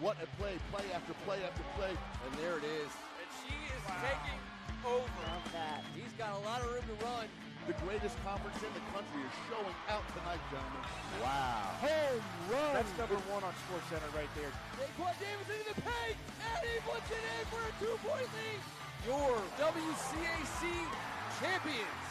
What a play, play after play after play. And there it is. And she is taking over. Love that. He's got a lot of room to run. The greatest conference in the country is showing out tonight, gentlemen. Wow. Home run. That's number one on SportsCenter right there. Daquan Davis into the paint, and he puts it in for a 2-point lead. Your WCAC champions.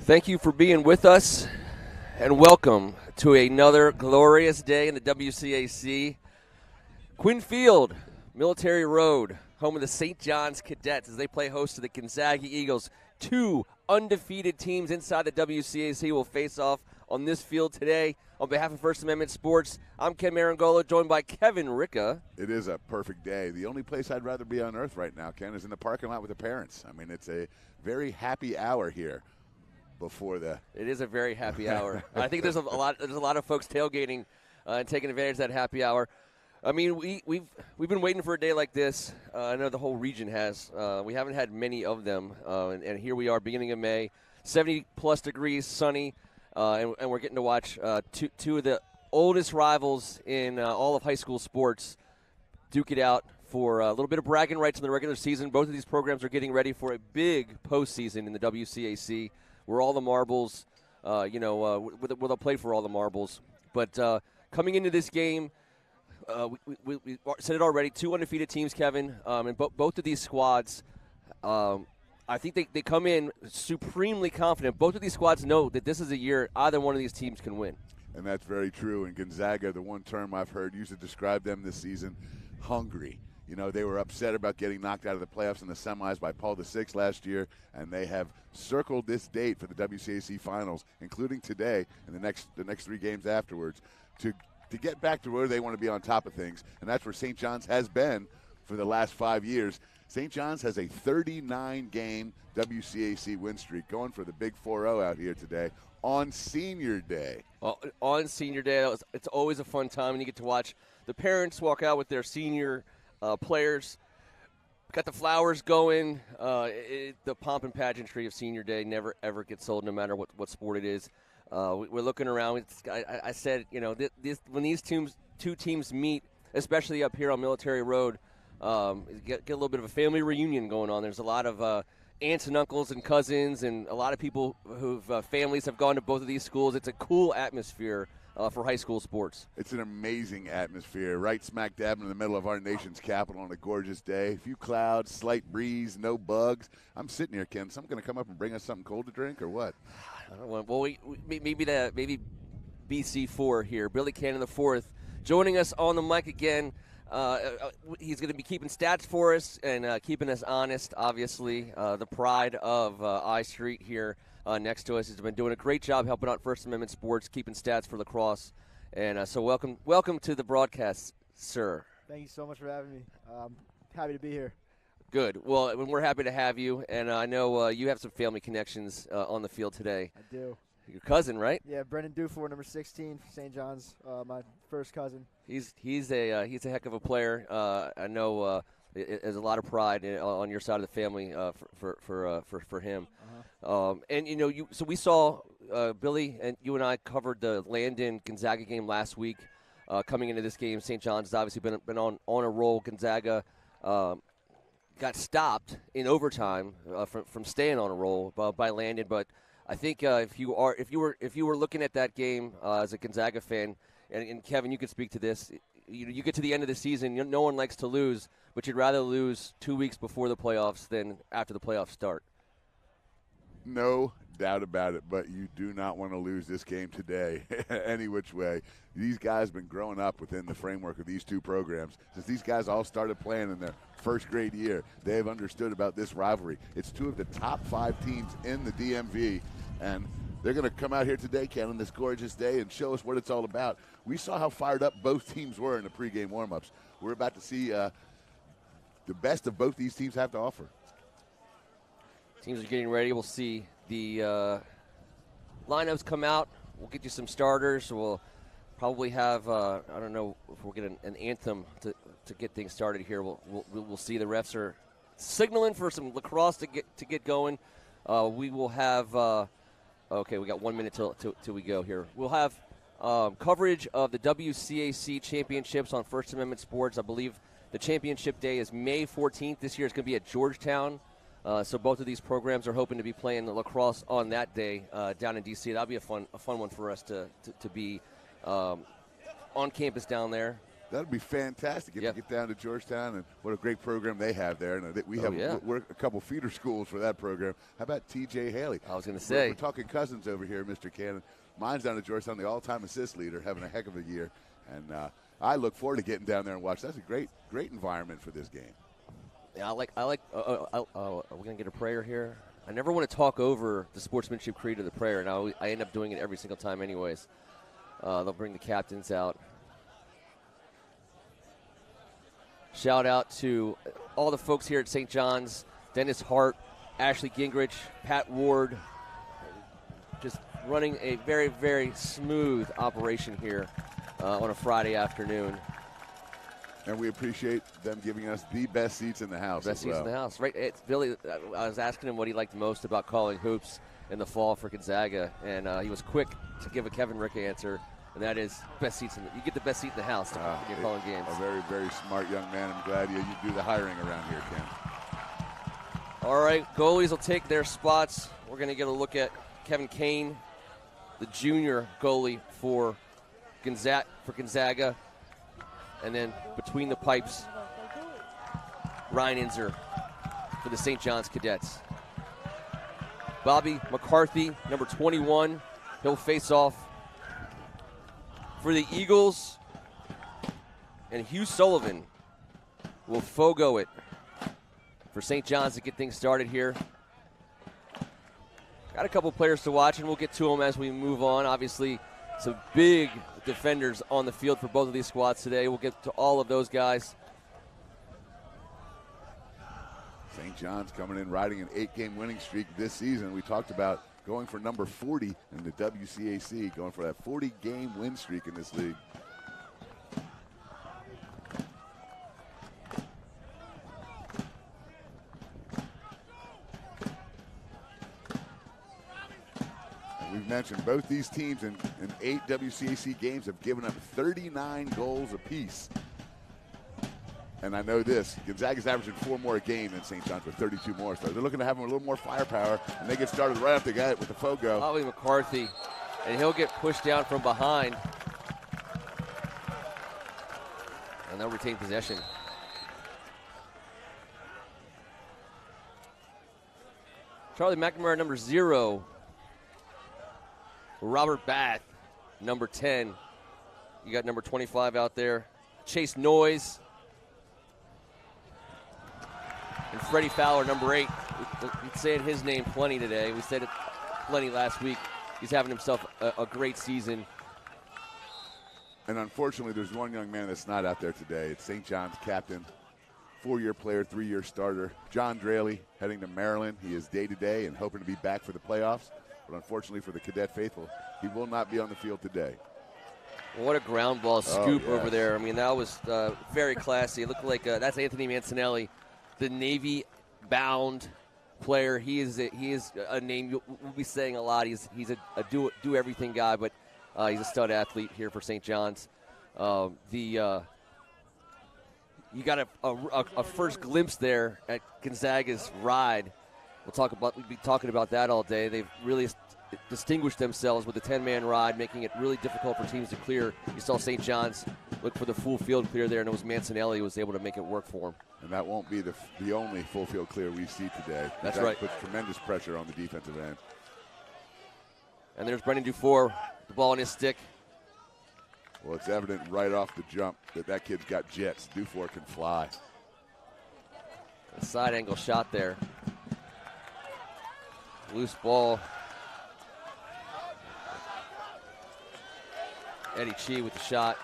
Thank you for being with us, and welcome to another glorious day in the WCAC. Quinn Field, Military Road, home of the St. John's Cadets as they play host to the Gonzaga Eagles. Two undefeated teams inside the WCAC will face off on this field today. On behalf of First Amendment Sports, I'm Ken Meringolo, joined by Kevin Ricca. It is a perfect day. The only place I'd rather be on earth right now, Ken, is in the parking lot with the parents. I mean, it's a very happy hour here before the. It is a very happy hour. I think there's a lot of folks tailgating and taking advantage of that happy hour. I mean, we've been waiting for a day like this. I know the whole region has. We haven't had many of them, and here we are, beginning of May, 70-plus degrees, sunny, and we're getting to watch two of the oldest rivals in all of high school sports duke it out for a little bit of bragging rights in the regular season. Both of these programs are getting ready for a big postseason in the WCAC, where all the marbles, where they'll play for all the marbles. But coming into this game, we said it already, two undefeated teams, Kevin, and both of these squads, I think they come in supremely confident. Both of these squads know that this is a year either one of these teams can win. And that's very true. And Gonzaga, the one term I've heard used to describe them this season, hungry. You know, they were upset about getting knocked out of the playoffs in the semis by Paul VI last year, and they have circled this date for the WCAC finals, including today and the next three games afterwards, to get back to where they want to be on top of things. And that's where St. John's has been for the last 5 years. St. John's has a 39-game WCAC win streak, going for the big 4-0 out here today on Senior Day. Well, on Senior Day, it's always a fun time, and you get to watch the parents walk out with their senior players. Got the flowers going. The pomp and pageantry of Senior Day never, ever gets old, no matter what sport it is. We're looking around. I said, when these two teams meet, especially up here on Military Road, get a little bit of a family reunion going on. There's a lot of aunts and uncles and cousins, and a lot of people whose families have gone to both of these schools. It's a cool atmosphere for high school sports. It's an amazing atmosphere, right smack dab in the middle of our nation's capital on a gorgeous day. A few clouds, slight breeze, no bugs. I'm sitting here, Ken. Someone going to come up and bring us something cold to drink or what? I don't know. Well, maybe BC4 here. Billy Cannon IV joining us on the mic again. He's going to be keeping stats for us and keeping us honest, obviously. The pride of I Street here next to us. He's been doing a great job helping out First Amendment Sports, keeping stats for lacrosse. And so welcome to the broadcast, sir. Thank you so much for having me. Happy to be here. Good. Well, we're happy to have you. And I know you have some family connections on the field today. I do. Your cousin, right? Yeah, Brendan Dufour, number 16, St. John's, my first cousin. He's a heck of a player. I know there's a lot of pride on your side of the family for him. Uh-huh. And so we saw Billy and you and I covered the Landon Gonzaga game last week. Coming into this game, St. John's has obviously been on a roll. Gonzaga got stopped in overtime from staying on a roll by Landon, but I think if you were looking at that game as a Gonzaga fan, and Kevin, you could speak to this. You get to the end of the season, no one likes to lose, but you'd rather lose 2 weeks before the playoffs than after the playoffs start. No doubt about it, but you do not want to lose this game today any which way. These guys have been growing up within the framework of these two programs. Since these guys all started playing in their first grade year, they have understood about this rivalry. It's two of the top 5 teams in the DMV, and they're going to come out here today, Ken, on this gorgeous day and show us what it's all about. We saw how fired up both teams were in the pregame warm-ups. We're about to see the best of both these teams have to offer. Teams are getting ready. We'll see the lineups come out. We'll get you some starters. We'll probably have I don't know if we'll get an anthem to get things started here. We'll see. The refs are signaling for some lacrosse to get going. We will have okay. We got 1 minute till we go here. We'll have coverage of the WCAC championships on First Amendment Sports. I believe the championship day is May 14th. This year it's going to be at Georgetown. So both of these programs are hoping to be playing the lacrosse on that day down in D.C. That'll be a fun one for us to be on campus down there. That'd be fantastic. Get to get down to Georgetown, and what a great program they have there. And we're a couple feeder schools for that program. How about T.J. Haley? I was going to say. We're talking cousins over here, Mr. Cannon. Mine's down at Georgetown, the all-time assist leader, having a heck of a year. And I look forward to getting down there and watch. That's a great environment for this game. Yeah, are we going to get a prayer here? I never want to talk over the sportsmanship creed of the prayer, and I end up doing it every single time anyways. They'll bring the captains out. Shout out to all the folks here at St. John's, Dennis Hart, Ashley Gingrich, Pat Ward, just running a very, very smooth operation here on a Friday afternoon. And we appreciate them giving us the best seats in the house. Best seats in the house, right? It's Billy. I was asking him what he liked most about calling hoops in the fall for Gonzaga, and he was quick to give a Kevin Ricca answer, and that is best seats. You get the best seat in the house when you're calling games. A very, very smart young man. I'm glad you do the hiring around here, Ken. All right, goalies will take their spots. We're going to get a look at Kevin Kane, the junior goalie for Gonzaga. And then between the pipes, Ryan Inzer for the St. John's Cadets. Bobby McCarthy, number 21, he'll face off for the Eagles. And Hugh Sullivan will fogo it for St. John's to get things started here. Got a couple players to watch, and we'll get to them as we move on. Obviously, some big defenders on the field for both of these squads today. We'll get to all of those guys. St. John's coming in riding an 8-game winning streak this season. We talked about going for number 40 in the WCAC, going for that 40-game win streak in this league. We've mentioned both these teams in 8 WCAC games have given up 39 goals apiece. And I know this, Gonzaga's averaging 4 more a game than St. John's with 32 more. So they're looking to have them a little more firepower, and they get started right off the bat with the Fogo. Bobby McCarthy, and he'll get pushed down from behind. And they'll retain possession. Charlie McNamara, number 0. Robert Bath, number 10. You got number 25 out there. Chase Noyes. And Freddie Fowler, number 8. We're saying his name plenty today. We said it plenty last week. He's having himself a great season. And unfortunately, there's one young man that's not out there today. It's St. John's captain, 4-year player, 3-year starter, John Draley, heading to Maryland. He is day-to-day and hoping to be back for the playoffs. But unfortunately for the Cadet faithful, he will not be on the field today. What a ground ball scoop over there. I mean, that was very classy. It looked like that's Anthony Mancinelli, the Navy-bound player. He is a name we'll be saying a lot. He's a do-everything guy, but he's a stud athlete here for St. John's. You got a first glimpse there at Gonzaga's ride. We'll be talking about that all day. They've really distinguished themselves with the 10-man ride, making it really difficult for teams to clear. You saw St. John's look for the full field clear there, and it was Mancinelli who was able to make it work for him. And that won't be the only full field clear we see today. That's that right. Puts tremendous pressure on the defensive end. And there's Brendan Dufour, the ball in his stick. Well, it's evident right off the jump that kid's got jets. Dufour can fly. A side angle shot there. Loose ball. Eddie Chi with the shot.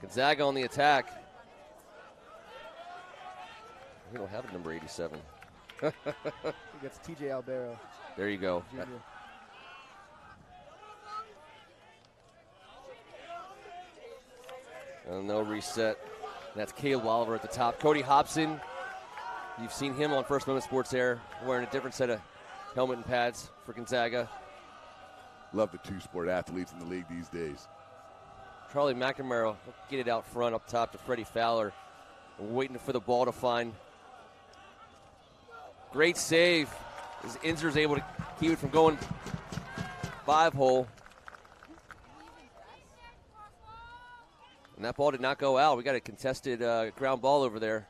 Gonzaga on the attack. We don't have a number 87. He gets T.J. Albero. There you go. Junior. And no reset. That's Caleb Oliver at the top. Cody Hobson. You've seen him on First Moment Sports Air wearing a different set of helmet and pads for Gonzaga. Love the two-sport athletes in the league these days. Charlie McNamara will get it out front up top to Freddie Fowler. We're waiting for the ball to find. Great save as Inzer's able to keep it from going 5-hole. And that ball did not go out. We got a contested ground ball over there.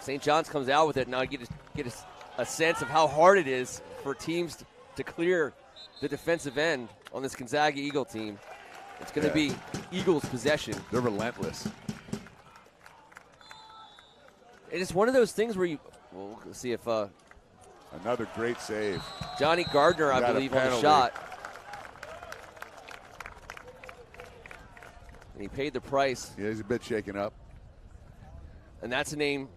St. John's comes out with it. Now you get a sense of how hard it is for teams to clear the defensive end on this Gonzaga Eagle team. It's going to be Eagles possession. They're relentless. It is one of those things where we'll see if another great save. Johnny Gardner, I believe, on the shot. And he paid the price. Yeah, he's a bit shaken up. And that's a name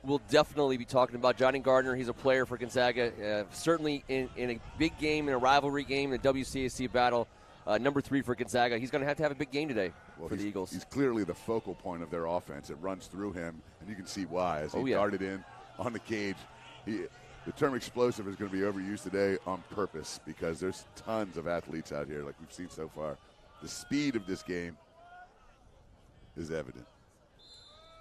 we'll definitely be talking about. Johnny Gardner, he's a player for Gonzaga. Certainly in a big game, in a rivalry game, in the WCAC battle. Number 3 for Gonzaga. He's going to have a big game today for the Eagles. He's clearly the focal point of their offense. It runs through him, and you can see why. As he darted in on the cage, the term explosive is going to be overused today on purpose because there's tons of athletes out here like we've seen so far. The speed of this game is evident.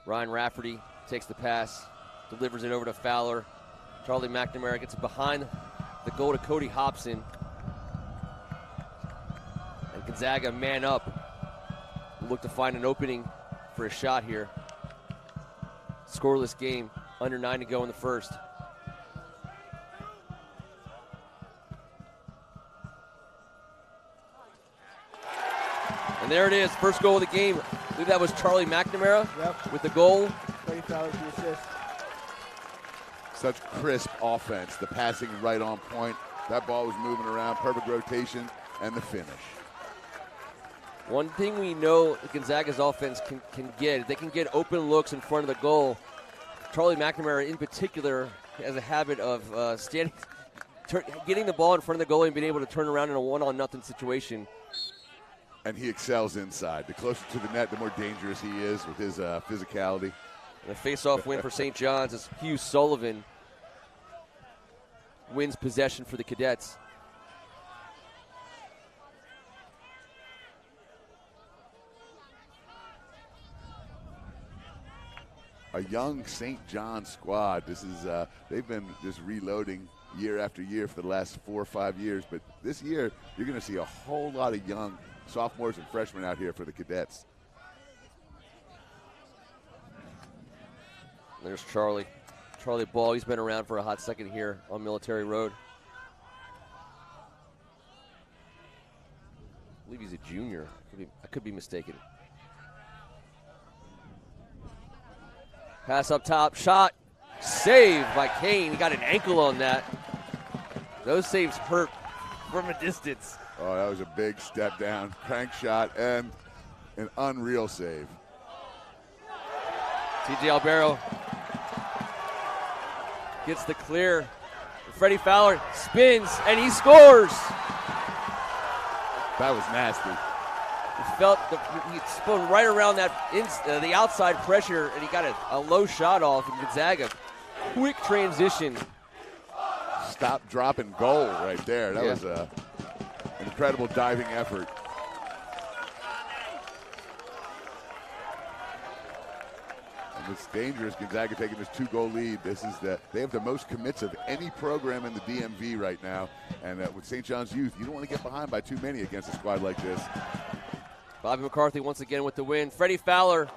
Ryan Rafferty takes the pass, delivers it over to Fowler. Charlie McNamara gets it behind the goal to Cody Hobson. And Gonzaga, man up, look to find an opening for a shot here. Scoreless game, under 9 to go in the first. And there it is, first goal of the game. I believe that was Charlie McNamara with the goal. Freddie Fowler with the assist. Such crisp offense. The passing right on point. That ball was moving around, perfect rotation, and the finish. One thing we know Gonzaga's offense can get, they can get open looks in front of the goal. Charlie McNamara in particular has a habit of getting the ball in front of the goalie and being able to turn around in a 1-0 situation. And he excels inside. The closer to the net, the more dangerous he is with his physicality. And a face-off win for St. John's as Hugh Sullivan wins possession for the Cadets. A young St. John's squad. This is they've been just reloading year after year for the last 4 or 5 years. But this year, you're going to see a whole lot of young sophomores and freshmen out here for the Cadets. There's Charlie Ball. He's been around for a hot second here on Military Road. I believe he's a junior. I could be mistaken. Pass up top, shot, save by Kane. He got an ankle on that. Those saves hurt from a distance. Oh, that was a big step down. Crank shot and an unreal save. T.J. Albero gets the clear. Freddie Fowler spins, and he scores. That was nasty. He spun right around the outside pressure, and he got a low shot off. And Gonzaga, quick transition. Stop, drop, and goal right there. That was an incredible diving effort. And it's dangerous. Gonzaga taking this 2-goal lead. They have the most commits of any program in the DMV right now. And with St. John's Youth, you don't want to get behind by too many against a squad like this. Bobby McCarthy once again with the win. Freddie Fowler.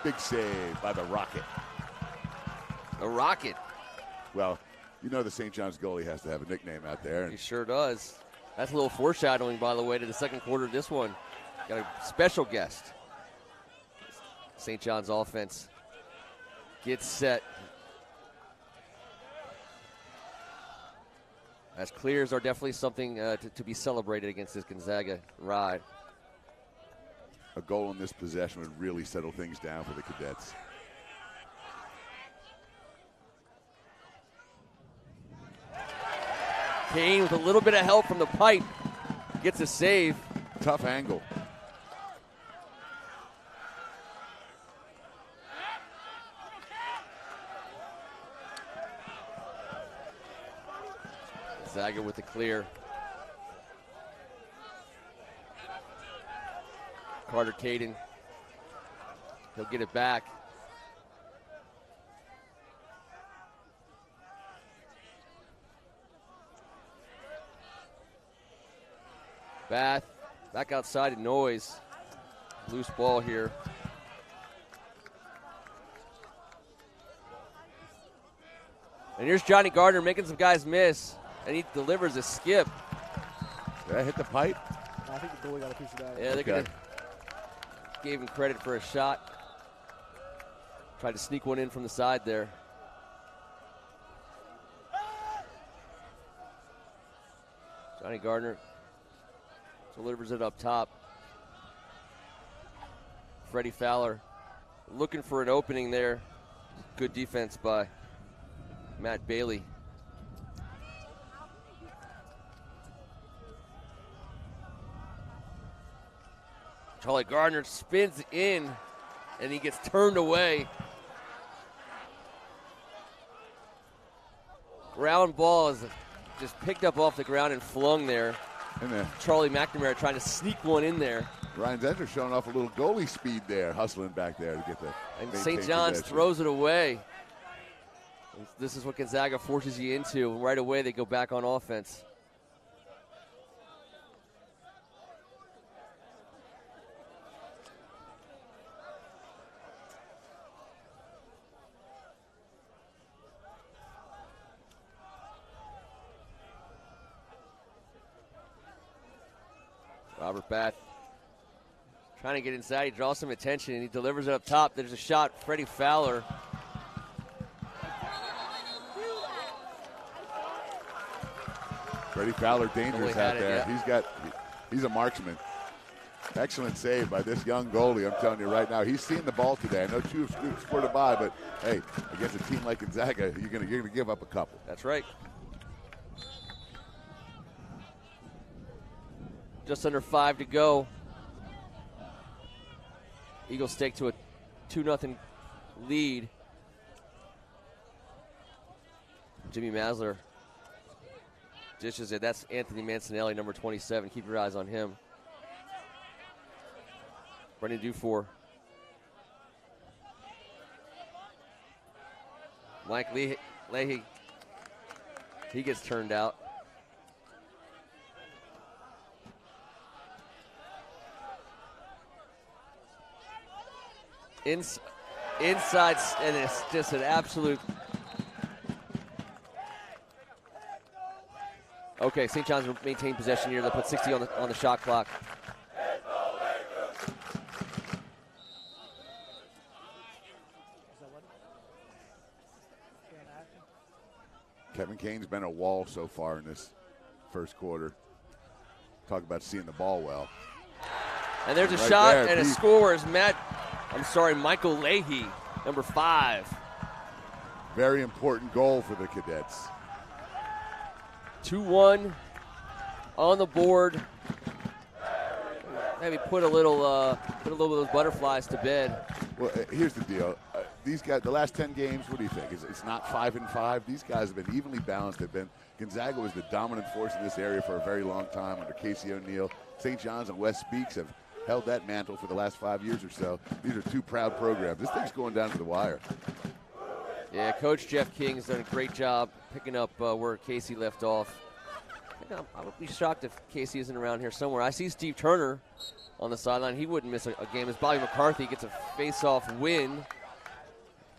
Big save by the Rocket. The Rocket. Well, you know the St. John's goalie has to have a nickname out there. He sure does. That's a little foreshadowing, by the way, to the second quarter of this one. Got a special guest. St. John's offense gets set. As clears are definitely something to be celebrated against this Gonzaga ride. A goal in this possession would really settle things down for the Cadets. Kane with a little bit of help from the pipe gets a save. Tough angle. Gonzaga with the clear. Carter Caden. He'll get it back. Bath back outside to Noyes. Loose ball here. And here's Johnny Gardner making some guys miss, and he delivers a skip. Did I hit the pipe? I think the goalie got a piece of that. Yeah, they could gave him credit for a shot. Tried to sneak one in from the side there. Johnny Gardner delivers it up top. Freddie Fowler looking for an opening there. Good defense by Matt Bailey. Charlie Gardner spins in, and he gets turned away. Ground ball is just picked up off the ground and flung there. And Charlie McNamara trying to sneak one in there. Ryan Zender showing off a little goalie speed there, hustling back there to get the. And St. John's throws it away. This is what Gonzaga forces you into. Right away, they go back on offense. Robert Bath trying to get inside. He draws some attention, and he delivers it up top. There's a shot. Freddie Fowler. Freddie Fowler dangerous out there. Yeah. He's a marksman. Excellent save by this young goalie. I'm telling you right now, he's seen the ball today. I know two have scored by, but hey, against a team like Gonzaga, you're gonna give up a couple. That's right. Just under 5 to go. Eagles take to a 2-0 lead. Jimmy Masler dishes it. That's Anthony Mancinelli, number 27. Keep your eyes on him. Brendan Dufour. Mike Leahy. He gets turned out. Inside, and it's just an absolute. Okay, St. John's will maintain possession here. They'll put 60 on the shot clock. Kevin Kane's been a wall so far in this first quarter. Talk about seeing the ball well. And there's a Right shot there, and a Pete. score is Michael Leahy, number 5. Very important goal for the Cadets. 2-1 on the board. Maybe put a little of those butterflies to bed. Well, here's the deal. These guys, the last 10 games, what do you think? It's not 5-5. These guys have been evenly balanced. Gonzaga was the dominant force in this area for a very long time under Casey O'Neill. St. John's and West Speaks have held that mantle for the last 5 years or so. These are two proud programs. This thing's going down to the wire. Yeah, Coach Jeff King's done a great job picking up where Casey left off. I would be shocked if Casey isn't around here somewhere. I see Steve Turner on the sideline. He wouldn't miss a game as Bobby McCarthy gets a face-off win.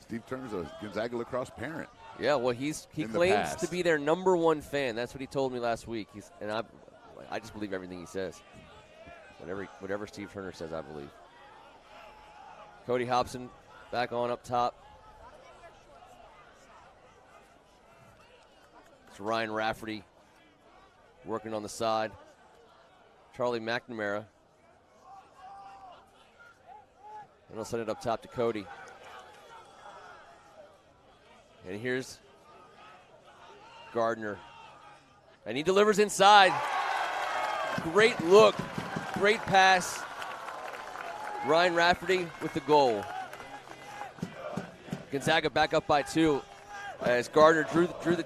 Steve Turner's a Gonzaga Lacrosse parent. Yeah, well, he claims to be their number 1 fan. That's what he told me last week. I just believe everything he says. Whatever Steve Turner says, I believe. Cody Hobson back on up top. It's Ryan Rafferty working on the side. Charlie McNamara. And he'll send it up top to Cody. And here's Gardner. And he delivers inside. Great look. Great pass. Ryan Rafferty with the goal. Gonzaga back up by 2 as Gardner drew the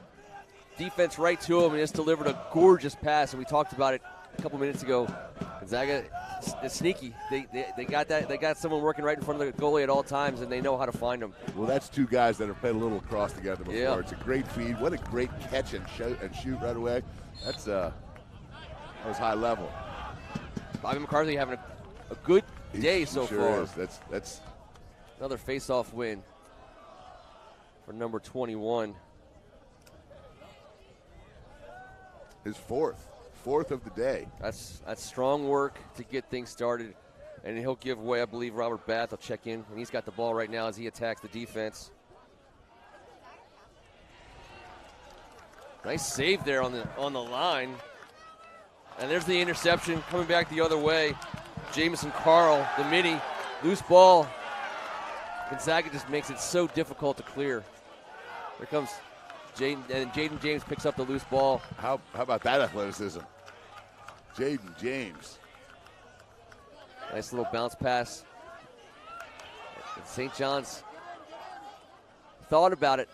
defense right to him and just delivered a gorgeous pass. And we talked about it a couple minutes ago. Gonzaga is sneaky. They got someone working right in front of the goalie at all times, and they know how to find them. Well, that's two guys that have played a little lacrosse together before. Yeah. It's a great feed. What a great catch and shoot right away. That was high level. Bobby McCarthy having a good day so far. Is. That's another face-off win for number 21. his fourth of the day. That's strong work to get things started. And he'll give way, I believe, Robert Bath will check in. And he's got the ball right now as he attacks the defense. Nice save there on the line. And there's the interception coming back the other way. Jamison Carl, the mini, loose ball. Gonzaga just makes it so difficult to clear. Here comes Jaden, and Jaden James picks up the loose ball. How about that athleticism? Jaden James. Nice little bounce pass. And St. John's thought about it,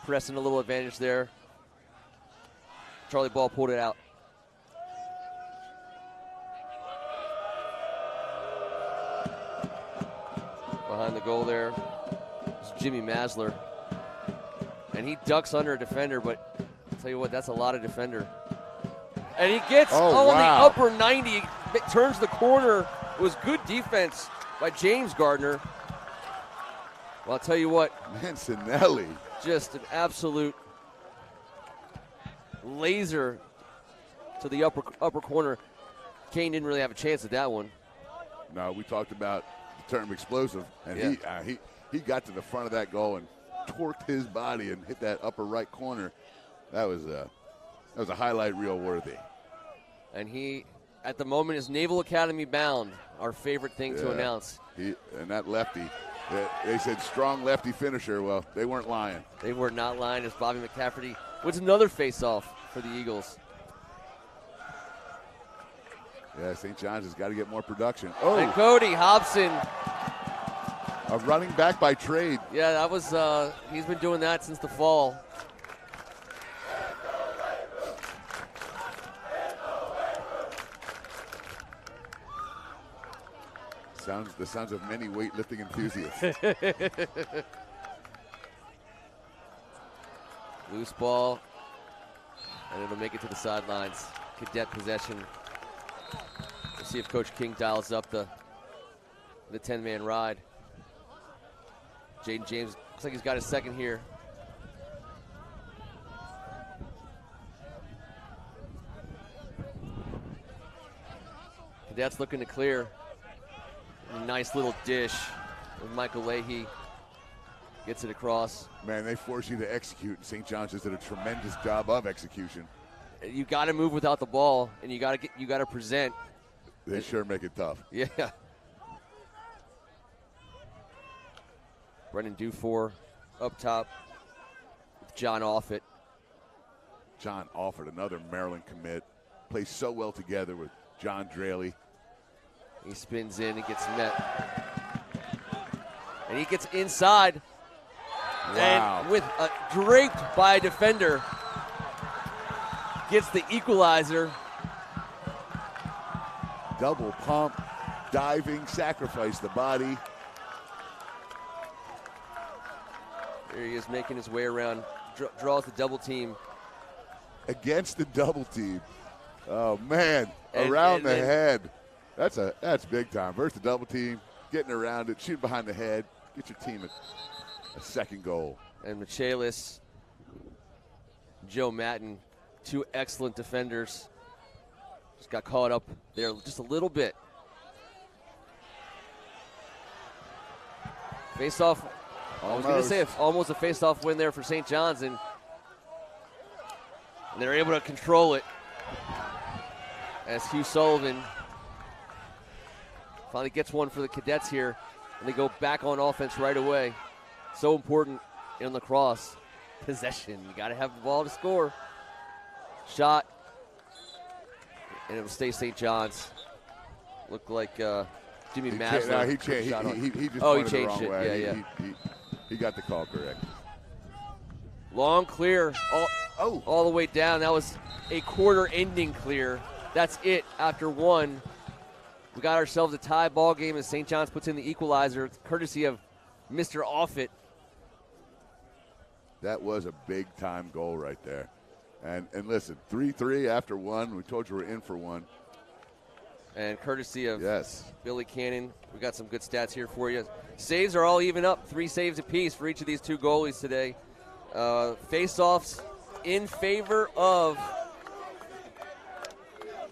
pressing a little advantage there. Charlie Ball pulled it out. Behind the goal there is Jimmy Masler. And he ducks under a defender, but I'll tell you what, that's a lot of defender. And he gets wow. the upper 90, turns the corner. It was good defense by James Gardner. Well, I'll tell you what. Mancinelli. Just an absolute laser to the upper corner. Kane didn't really have a chance at that one. No, we talked about the term explosive, and he got to the front of that goal and torqued his body and hit that upper right corner. That was a highlight reel worthy. And he, at the moment, is Naval Academy bound. Our favorite thing to announce. And that lefty, they said strong lefty finisher. Well, they weren't lying. They were not lying as Bobby McCafferty wins another face-off for the Eagles. Yeah, St. John's has got to get more production. And Cody Hobson. A running back by trade. Yeah, that was, he's been doing that since the fall. The sounds of many weightlifting enthusiasts. Loose ball, and it'll make it to the sidelines. Cadet possession. We'll see if Coach King dials up the 10-man ride. Jaden James looks like he's got his second here. Cadets looking to clear. A nice little dish with Michael Leahy. Gets it across. Man, they force you to execute, and St. John's just did a tremendous job of execution. You got to move without the ball, and you got to present. They sure make it tough. Yeah. Brendan Dufour up top with John Offit. John Offit, another Maryland commit, plays so well together with John Draley. He spins in and gets met. And he gets inside. Wow. And with draped by a defender, gets the equalizer. Double pump, diving, sacrifice the body. There he is making his way around, draws the double team. Against the double team. Oh, man, around the head. That's big time. Versus the double team, getting around it, shoot behind the head, get your team a second goal. And Michaelis, Joe Matten, two excellent defenders. Just got caught up there just a little bit. Face-off. I was going to say almost a face-off win there for St. John's, and they're able to control it as Hugh Sullivan finally gets one for the Cadets here, and they go back on offense right away. So important in lacrosse. Possession. You got to have the ball to score. Shot. And it'll stay St. John's. Looked like Jimmy Masler. He changed it the wrong way. Yeah. He got the call correct. Long clear all the way down. That was a quarter-ending clear. That's it after one. We got ourselves a tie ball game as St. John's puts in the equalizer, courtesy of Mr. Offit. That was a big-time goal right there. And listen, 3-3 after one. We told you we're in for one. And courtesy of Yes. Billy Cannon, we got some good stats here for you. Saves are all even up, 3 saves apiece for each of these 2 goalies today. Face-offs in favor of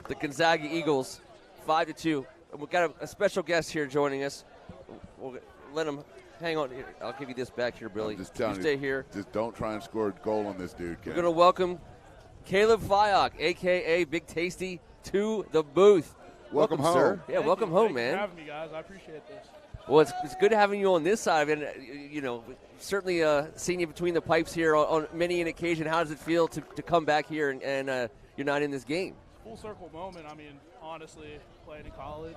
the Gonzaga Eagles, 5-2. We've got a special guest here joining us. We'll let him hang on here. I'll give you this back here, Billy. I'm just telling you stay here. Just don't try and score a goal on this dude, Ken. We're going to welcome Caleb Fyock, a.k.a. Big Tasty, to the booth. Welcome home. Sir. Yeah, welcome home, Thank you man. for having me, guys. I appreciate this. Well, it's good having you on this side. And, certainly seeing you between the pipes here on many an occasion. How does it feel to come back here and you're not in this game? Full circle moment. I mean, honestly, playing in college,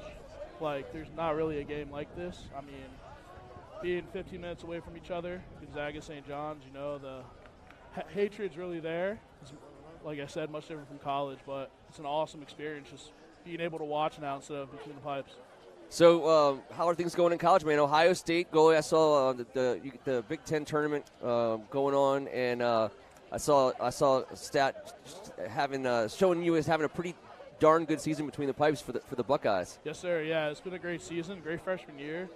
there's not really a game like this. I mean, being 15 minutes away from each other, Gonzaga, St. John's, the hatred's really there. It's, like I said, much different from college, but it's an awesome experience just being able to watch now instead of between the pipes. So, how are things going in college, man? Ohio State goalie. I saw the Big Ten tournament going on, and I saw a stat showing you as having a pretty darn good season between the pipes for the Buckeyes. Yes, sir. Yeah, it's been a great season, great freshman year.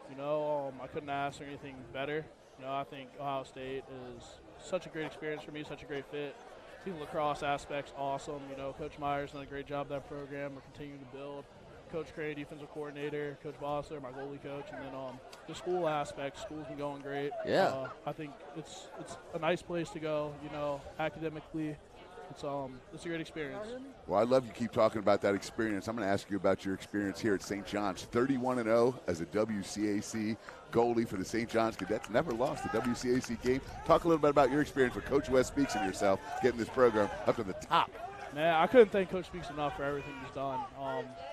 I couldn't ask for anything better. I think Ohio State is such a great experience for me, such a great fit. Team lacrosse aspect's awesome. Coach Myers done a great job with that program. We're continuing to build. Coach Cray, defensive coordinator, Coach Bossler, my goalie coach, and then the school aspect. School's been going great. Yeah. I think it's a nice place to go. Academically, it's a great experience. Well, I love you keep talking about that experience. I'm going to ask you about your experience here at St. John's. 31-0 as a WCAC goalie for the St. John's Cadets. Never lost a WCAC game. Talk a little bit about your experience with Coach West Speaks and yourself getting this program up to the top. Man, I couldn't thank Coach Speaks enough for everything he's done.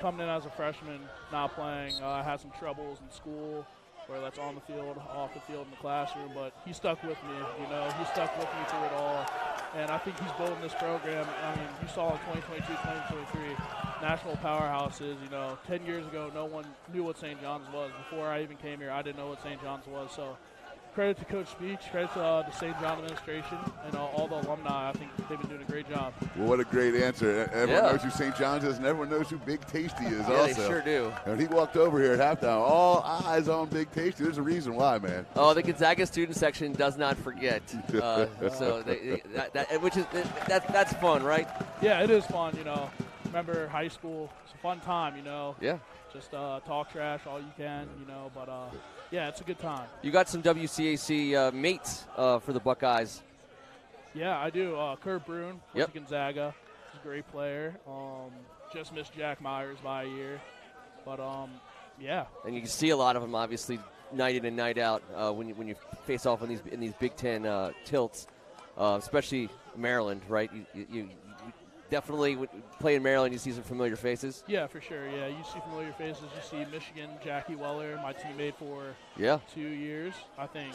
Coming in as a freshman, not playing, I had some troubles in school, whether that's on the field, off the field, in the classroom, but he stuck with me, he stuck with me through it all. And I think he's building this program. I mean, you saw in 2022, 2023, national powerhouses. 10 years ago, no one knew what St. John's was. Before I even came here, I didn't know what St. John's was. So credit to Coach Speech, credit to the St. John administration, and all the alumni. I think they've been doing a great job. Well, what a great answer. Everyone knows who St. John's is, and everyone knows who Big Tasty is also. They sure do. And he walked over here at halftime, all eyes on Big Tasty. There's a reason why, man. Oh, the Gonzaga student section does not forget. That's fun, right? Yeah, it is fun, Remember high school, it's a fun time, Yeah. Just talk trash all you can, but yeah, it's a good time. You got some WCAC mates for the Buckeyes. Yeah, I do. Kurt Brune, Yep. to Gonzaga. He's a great player. Just missed Jack Myers by a year. But, yeah. And you can see a lot of them, obviously, night in and night out when you face off in these Big Ten tilts, especially Maryland, right? You definitely play in Maryland, you see some familiar faces. Yeah, for sure. Yeah, you see familiar faces. You see Michigan, Jackie Weller, my teammate for 2 years. I think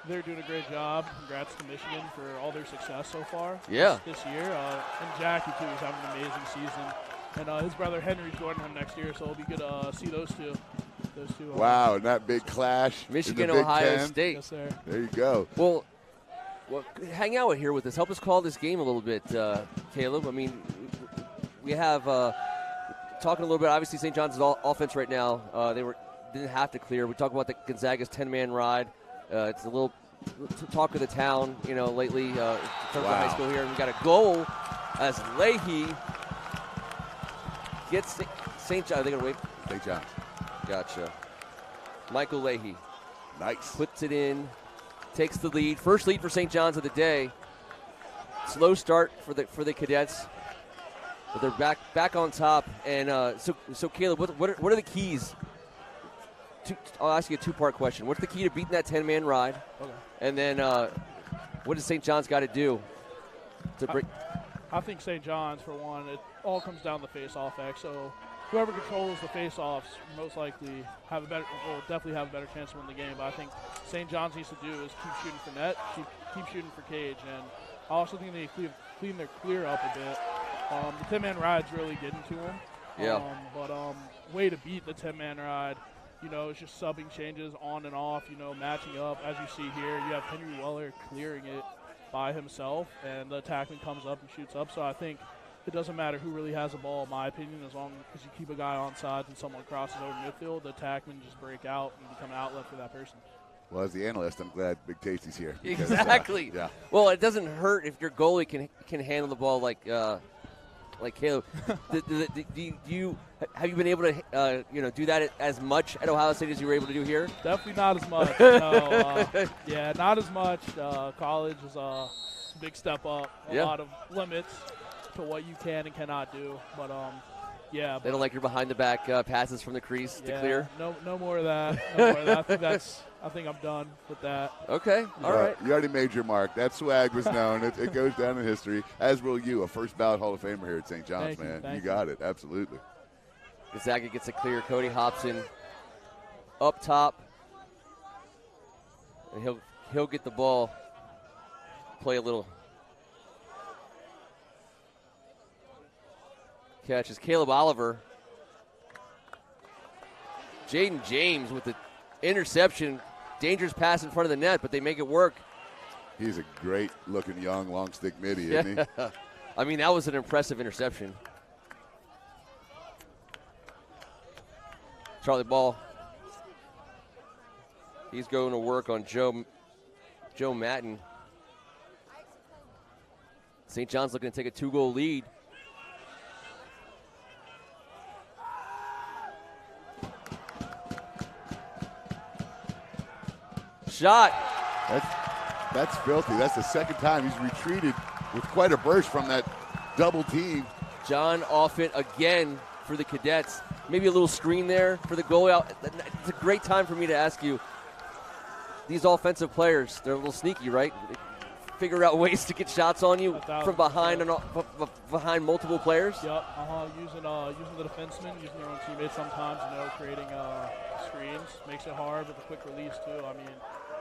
they're doing a great job. Congrats to Michigan for all their success so far this year. And Jackie, too, is having an amazing season. And his brother Henry's joining him next year, so it'll be good to see those two. Wow, and that big clash. Michigan, in the Big Ohio Ten. State. Yes, sir. There you go. Well, hang out here with us. Help us call this game a little bit, Caleb. I mean, we have talking a little bit. Obviously, St. John's offense right now. They didn't have to clear. We talk about the Gonzaga's 10-man ride. It's a little talk of the town, lately. In terms of high school here, we got a goal as Leahy gets St. John. Are they gonna wait? St. John's. Gotcha. Michael Leahy Nice. puts it in. Takes the lead. First lead for St. John's of the day. Slow start for the Cadets, but they're back on top. And so Caleb, what are the keys? I'll ask you a two-part question. What's the key to beating that 10-man ride? Okay. And then what does St. John's got to do to break? I think St. John's, for one, it all comes down to the face-off act. So whoever controls the face-offs most likely will definitely have a better chance to win the game. But I think St. John's needs to do is keep shooting for net, keep shooting for cage, and I also think they clean their clear up a bit. The 10-man ride's really getting to them. Yeah. But way to beat the 10-man ride, it's just subbing changes on and off, matching up. As you see here, you have Henry Weller clearing it by himself, and the attackman comes up and shoots up. So I think it doesn't matter who really has the ball, in my opinion, as long as you keep a guy on sides and someone crosses over midfield, the attackmen just break out and become an outlet for that person. Well, as the analyst, I'm glad Big Tasty's here. Because, Exactly. Yeah. Well, it doesn't hurt if your goalie can handle the ball like Caleb. Have you been able to do that as much at Ohio State as you were able to do here? Definitely not as much. No, not as much. College is a big step up. A lot of limits to what you can and cannot do. But They don't like your behind the back passes from the crease to clear. No more of that. No more of that. I think I'm done with that. Okay. All right. You already made your mark. That swag was known. It goes down in history, as will you, a first ballot Hall of Famer here at St. John's, man. Thank you got it. Absolutely. Gonzaga gets it clear. Cody Hobson up top. And he'll get the ball. Play a little. Catches Caleb Oliver. Jaden James with the interception. Dangerous pass in front of the net, but they make it work. He's a great-looking young long-stick midi, isn't he? I mean, that was an impressive interception. Charlie Ball. He's going to work on Joe Matten. St. John's looking to take a 2-goal lead. Shot. That's filthy. That's the second time he's retreated with quite a burst from that double team. John Offit again for the Cadets. Maybe a little screen there for the goalie. It's a great time for me to ask you, these offensive players, they're a little sneaky, right? They figure out ways to get shots on you from behind behind multiple players. Yep. Using the defensemen, using their own teammates sometimes, creating screens makes it hard with a quick release too. I mean,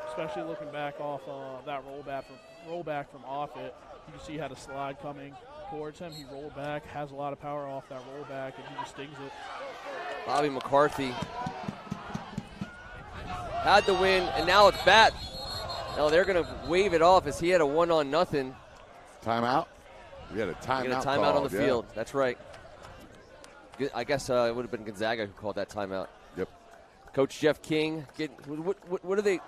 especially looking back off that rollback from Offit, you can see he had a slide coming towards him. He rolled back, has a lot of power off that rollback, and he just stings it. Bobby McCarthy had the win, and now it's Bat. Now they're going to wave it off as he had a 1-0. Timeout? We had a timeout called, on the field. That's right. I guess it would have been Gonzaga who called that timeout. Yep. Coach Jeff King, what are they?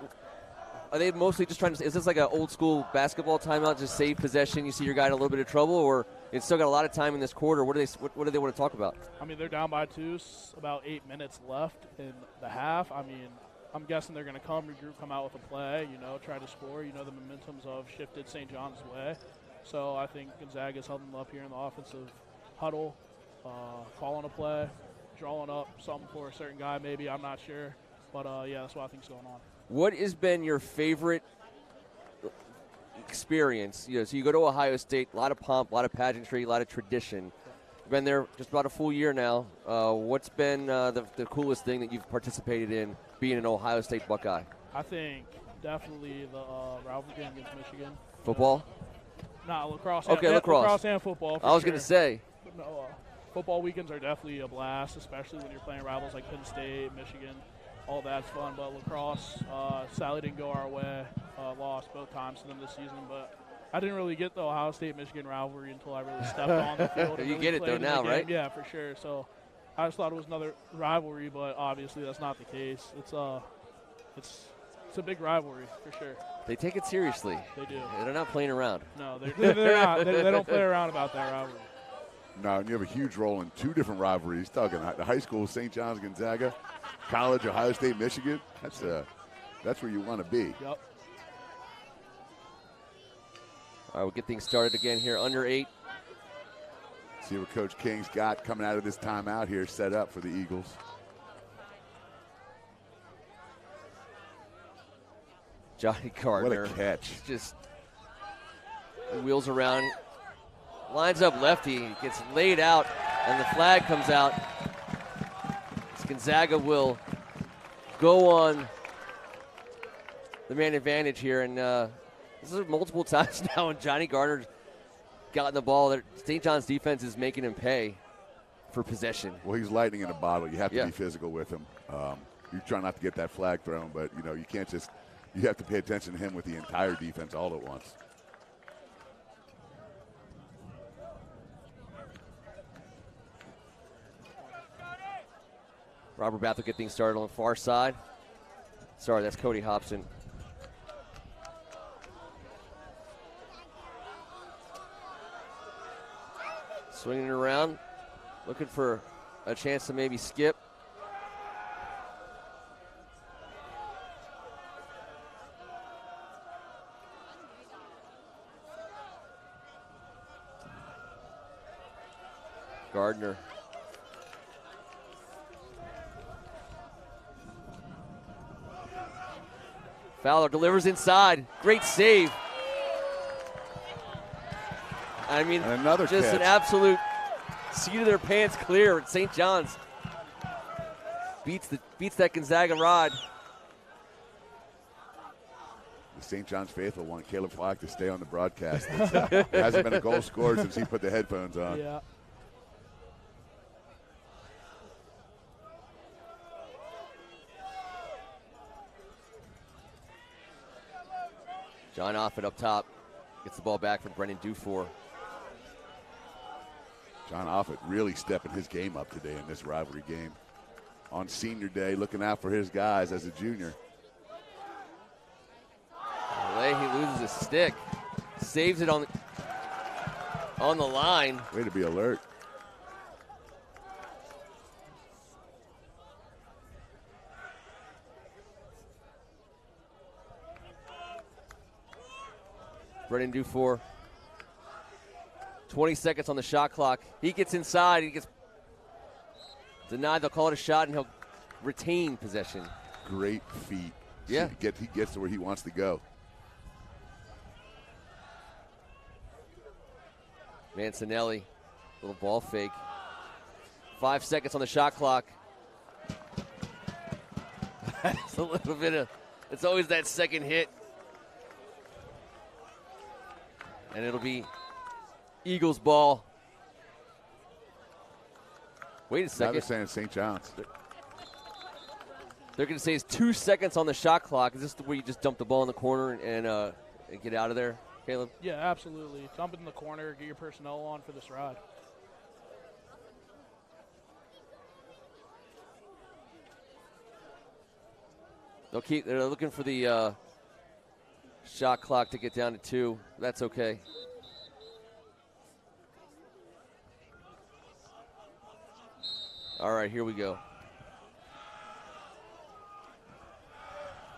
Are they mostly just trying to? Is this like an old school basketball timeout, just save possession? You see your guy in a little bit of trouble, or it's still got a lot of time in this quarter? What do they want to talk about? I mean, they're down by 2, about 8 minutes left in the half. I mean, I'm guessing they're going to regroup, come out with a play, try to score. The momentum's have shifted St. John's way. So I think Gonzaga's held them up here in the offensive huddle, calling a play, drawing up something for a certain guy maybe. I'm not sure. But, that's what I think's going on. What has been your favorite experience? So you go to Ohio State, a lot of pomp, a lot of pageantry, a lot of tradition. You've been there just about a full year now. What's been the coolest thing that you've participated in being an Ohio State Buckeye? I think definitely the rivalry game against Michigan. Football? Lacrosse. Okay, lacrosse. Lacrosse and football. I was going to say. No, football weekends are definitely a blast, especially when you're playing rivals like Penn State, Michigan. All that's fun, but lacrosse, sadly didn't go our way. Lost both times to them this season, but I didn't really get the Ohio State-Michigan rivalry until I really stepped on the field. You get it, though, now, right? Yeah, for sure. So I just thought it was another rivalry, but obviously that's not the case. It's a big rivalry, for sure. They take it seriously. They do. They're not playing around. No, they're not. They don't play around about that rivalry. No, and you have a huge role in 2 different rivalries. Talking the high school, St. John's, Gonzaga, college, Ohio State, Michigan. That's where you want to be. Yep. All right, we'll get things started again here. Under 8. See what Coach King's got coming out of this timeout here, set up for the Eagles. Johnny Gardner. What a catch. Just wheels around. Lines up lefty, gets laid out, and the flag comes out. Gonzaga will go on the man advantage here, and this is multiple times now, and Johnny Gardner's gotten the ball. St. John's defense is making him pay for possession. Well, he's lightning in a bottle. You have to be physical with him. You try not to get that flag thrown, but, you can't just – you have to pay attention to him with the entire defense all at once. Robert Bath will get things started on the far side. Sorry, that's Cody Hobson. Swinging it around, looking for a chance to maybe skip. Gardner. Fowler delivers inside. Great save. I mean, and another just catch. An absolute seat of their pants clear at St. John's. Beats that Gonzaga rod. The St. John's faithful want Caleb Flock to stay on the broadcast. There hasn't been a goal scored since he put the headphones on. Yeah. John Offit up top. Gets the ball back from Brendan Dufour. John Offit really stepping his game up today in this rivalry game. On senior day, looking out for his guys as a junior. He loses his stick. Saves it on the line. Way to be alert. Brendan Dufour. 20 seconds on the shot clock. He gets inside. He gets denied. They'll call it a shot, and he'll retain possession. Great feet. Yeah. He gets to where he wants to go. Mancinelli, little ball fake. 5 seconds on the shot clock. It's a little bit of, it's always that second hit. And it'll be Eagles ball. Wait a Now second. they're saying St. John's. They're going to say it's 2 seconds on the shot clock. Is this where you just dump the ball in the corner and get out of there, Caleb? Yeah, absolutely. Dump it in the corner, get your personnel on for this ride. They're looking for the shot clock to get down to 2. That's okay. All right, here we go.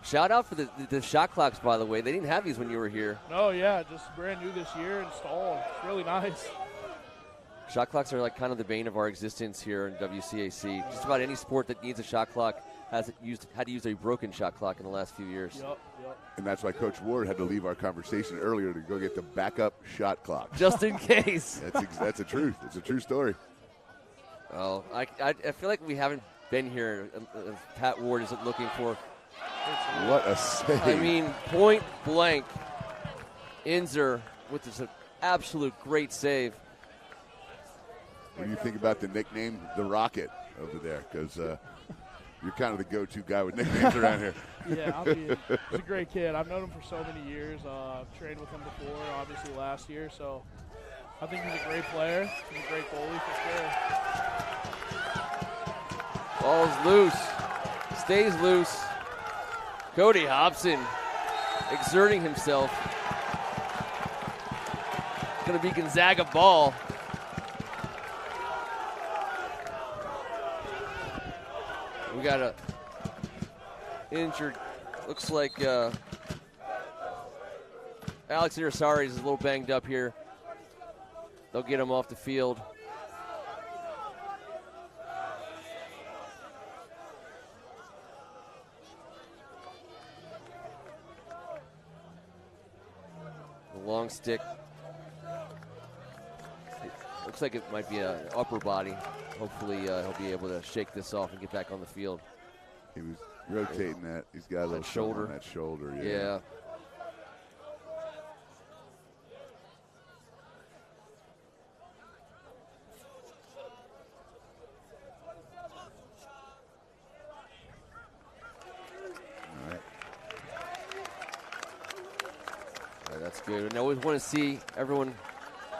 Shout out for the shot clocks, by the way. They didn't have these when you were here. Oh, yeah, just brand new this year, installed. It's really nice. Shot clocks are like kind of the bane of our existence here in WCAC. Just about any sport that needs a shot clock had to use a broken shot clock in the last few years. Yep. And that's why Coach Ward had to leave our conversation earlier to go get the backup shot clock. Just in case. That's the truth. It's a true story. Oh, I feel like we haven't been here. Pat Ward is looking for. What a save. I mean, point blank. Inzer with this absolute great save. What do you think about the nickname, The Rocket, over there? Because you're kind of the go-to guy with nicknames around here. Yeah, he's a great kid. I've known him for so many years. Trained with him before, obviously last year. So I think he's a great player. He's a great goalie for sure. Ball's loose. Stays loose. Cody Hobson exerting himself. Going to be Gonzaga ball. We got a injured, looks like Alex Irasari is a little banged up here. They'll get him off the field. The long stick. Looks like it might be an upper body. Hopefully he'll be able to shake this off and get back on the field. He was rotating that. He's got a little shoulder on that shoulder. Yeah. All right. That's good. And I always want to see everyone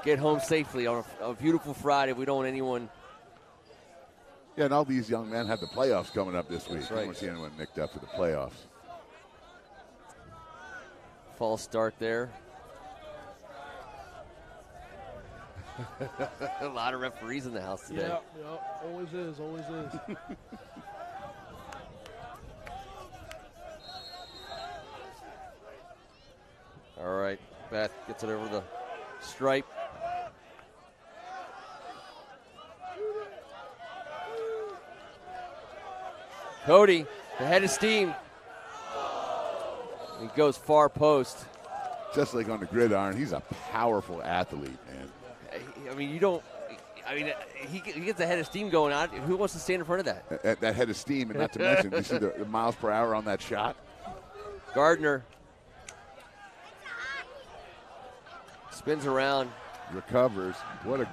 get home safely on a beautiful Friday. We don't want anyone Yeah, and all these young men have the playoffs coming up this week. That's right. I don't see anyone nicked up for the playoffs. False start there. A lot of referees in the house today. Yeah, always is, always is. All right, Beth gets it over the stripe. Cody, the head of steam. He goes far post. Just like on the gridiron, he's a powerful athlete, man. I mean, you don't. I mean, he gets the head of steam going on. Who wants to stand in front of that? That head of steam, and not to mention, you see the miles per hour on that shot? Gardner spins around. Recovers. What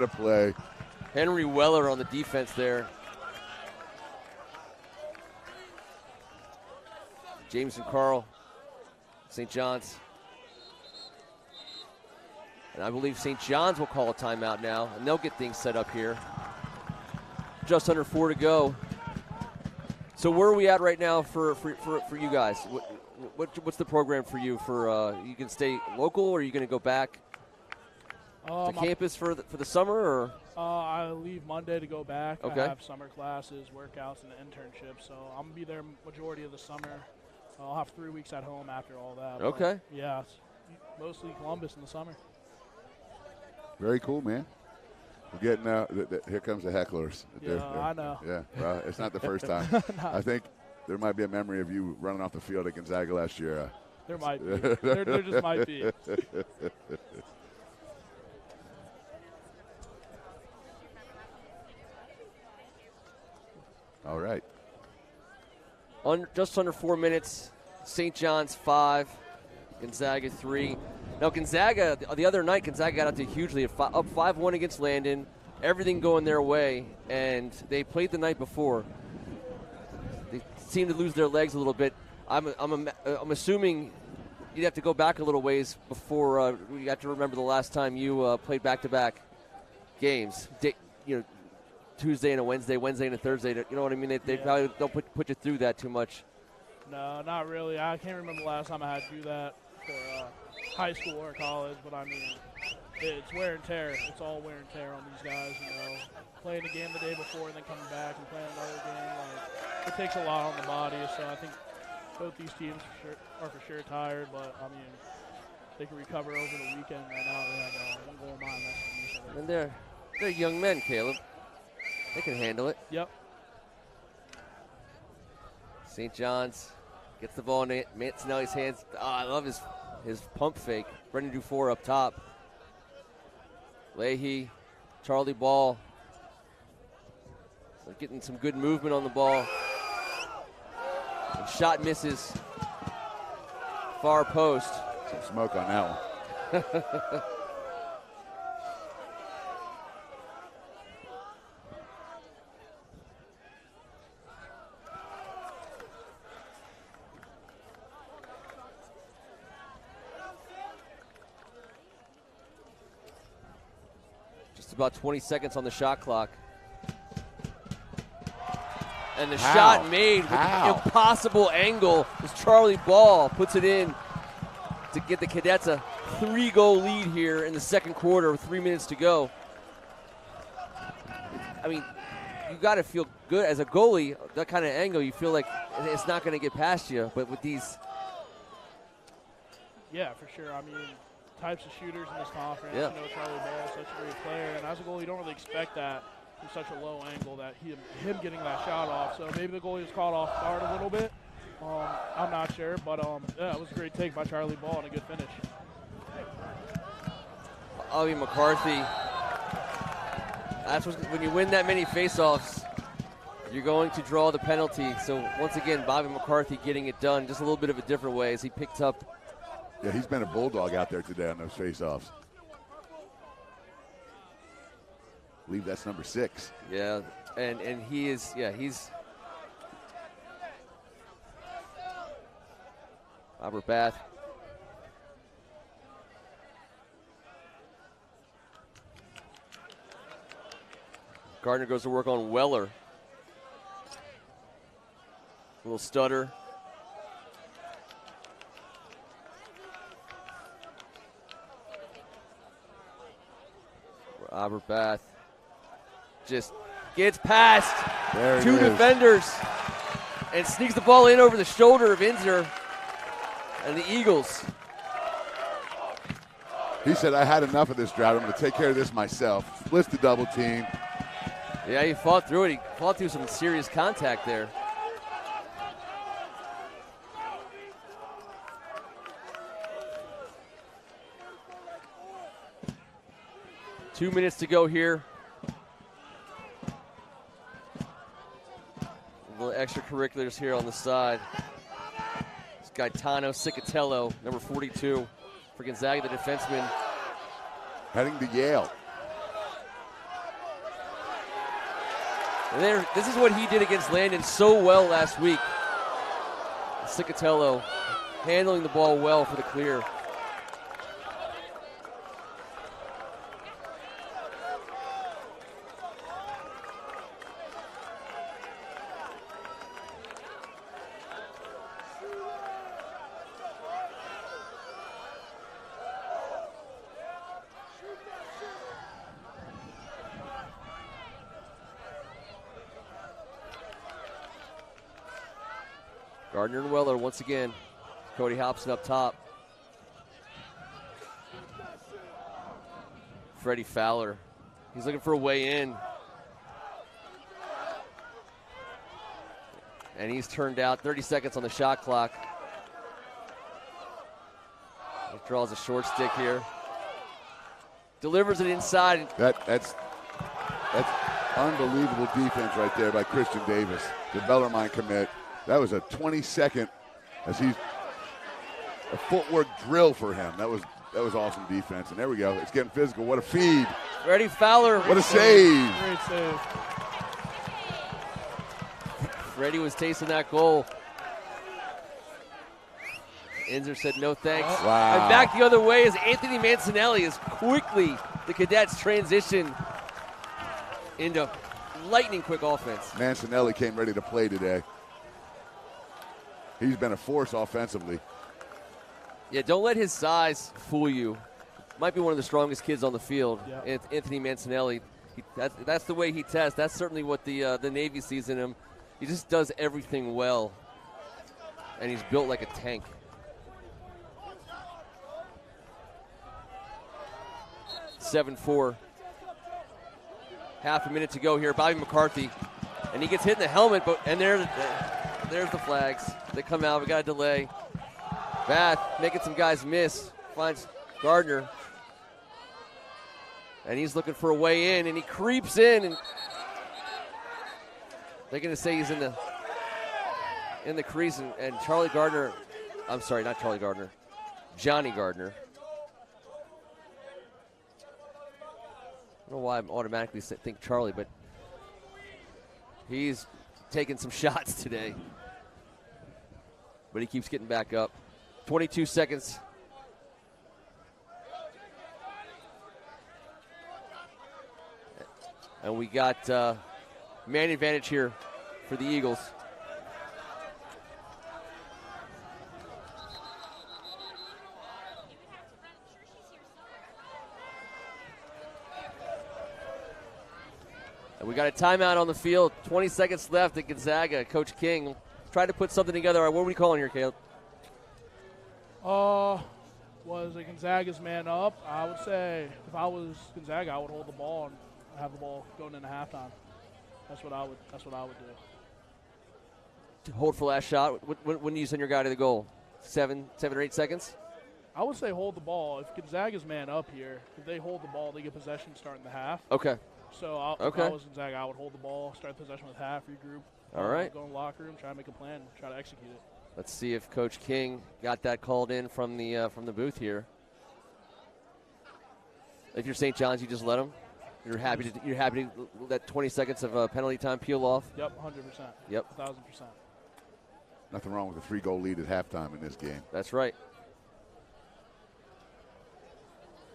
a play. Henry Weller on the defense there. Jameson Carl, St. John's. And I believe St. John's will call a timeout now, and they'll get things set up here. Just under 4 to go. So where are we at right now for you guys? What's the program for you? You can stay local, or are you going to go back to campus for the summer? Or I leave Monday to go back. Okay. I have summer classes, workouts, and an internship, so I'm going to be there majority of the summer. I'll have 3 weeks at home after all that. Okay. But yeah, it's mostly Columbus in the summer. Very cool, man. We're getting here comes the hecklers. Yeah, I know. Yeah, well, it's not the first time. I think there might be a memory of you running off the field at Gonzaga last year. There might be. there just might be. All right. Just under 4 minutes. St. John's 5, Gonzaga 3. Now Gonzaga, the other night, Gonzaga got out to a huge lead, up 5-1 against Landon. Everything going their way, and they played the night before. They seemed to lose their legs a little bit. I'm assuming you'd have to go back a little ways before you have to remember the last time you played back-to-back games. Tuesday and a Wednesday and a Thursday. You know what I mean? They probably don't put you through that too much. No, not really. I can't remember the last time I had to do that for high school or college, but I mean, it's wear and tear. It's all wear and tear on these guys, Playing a game the day before and then coming back and playing another game, it takes a lot on the body. So I think both these teams are for sure tired, but I mean, they can recover over the weekend. Right now they have one goal in mind. And they're young men, Caleb. They can handle it. Yep. St. John's gets the ball in Mancinelli's hands. Oh, I love his pump fake. Brendan Dufour up top. Leahy, Charlie Ball. They're getting some good movement on the ball. And shot misses. Far post. Some smoke on that one. About 20 seconds on the shot clock. And the shot made with an impossible angle as Charlie Ball puts it in to get the Cadets a 3-goal lead here in the second quarter with 3 minutes to go. I mean, you got to feel good as a goalie, that kind of angle, you feel like it's not going to get past you, but with these. Yeah, for sure. I mean, types of shooters in this conference. Yeah. Charlie Ball is such a great player, and as a goalie, you don't really expect that from such a low angle that him getting that shot off. So maybe the goalie was caught off guard a little bit. I'm not sure, but it was a great take by Charlie Ball and a good finish. Bobby McCarthy. That's when you win that many faceoffs, you're going to draw the penalty. So once again, Bobby McCarthy getting it done just a little bit of a different way as he picked up. Yeah, he's been a bulldog out there today on those faceoffs. I believe that's number 6. Yeah, and he is, he's Robert Bath. Gardner goes to work on Weller. Little stutter. Robert Bath just gets past two defenders and sneaks the ball in over the shoulder of Inzer and the Eagles. He said, I had enough of this drought. I'm going to take care of this myself. Splits the double team. Yeah, he fought through it. He fought through some serious contact there. Two minutes to go here. A little extracurriculars here on the side. It's Gaetano Cicatello, number 42, for Gonzaga, the defenseman. Heading to Yale. And this is what he did against Landon so well last week. Cicatello handling the ball well for the clear. Gardner and Weller once again. Cody Hobson up top. Freddie Fowler. He's looking for a way in. And he's turned out. 30 seconds on the shot clock. He draws a short stick here. Delivers it inside. That's unbelievable defense right there by Christian Davis, the Bellarmine commit. That was a 20-second, as he's a footwork drill for him. That was awesome defense. And there we go. It's getting physical. What a feed. Freddie Fowler. What a save. Great save. Freddie was tasting that goal. Inzer said no thanks. Wow. And back the other way is Anthony Mancinelli as quickly the Cadets transition into lightning quick offense. Mancinelli came ready to play today. He's been a force offensively. Yeah, don't let his size fool you. Might be one of the strongest kids on the field. Yeah. Anthony Mancinelli. That's the way he tests. That's certainly what the Navy sees in him. He just does everything well. And he's built like a tank. (7-4). Half a minute to go here. Bobby McCarthy. And he gets hit in the helmet, and there's the flags. They come out. We got a delay. Bath making some guys miss. Finds Gardner. And he's looking for a way in, and he creeps in. And they're going to say he's in the crease. And Charlie Gardner, I'm sorry, not Charlie Gardner, Johnny Gardner. I don't know why I automatically think Charlie, but he's taking some shots today. But he keeps getting back up. 22 seconds. And we got man advantage here for the Eagles. And we got a timeout on the field. 20 seconds left at Gonzaga. Coach King tried to put something together. What are we calling here, Caleb? Was it Gonzaga's man up? I would say if I was Gonzaga, I would hold the ball and have the ball going into halftime. That's what I would do. Hold for last shot. When do you send your guy to the goal? 7 or 8 seconds? I would say hold the ball. If Gonzaga's man up here, if they hold the ball, they get possession starting the half. Okay. So if I was Gonzaga, I would hold the ball, start possession with half, regroup. All right. Go in the locker room, try to make a plan, try to execute it. Let's see if Coach King got that called in from the booth here. If you're St. John's, you just let him. You're happy to let 20 seconds of penalty time peel off. Yep, 100%. Yep, 1,000%. Nothing wrong with a 3-goal lead at halftime in this game. That's right.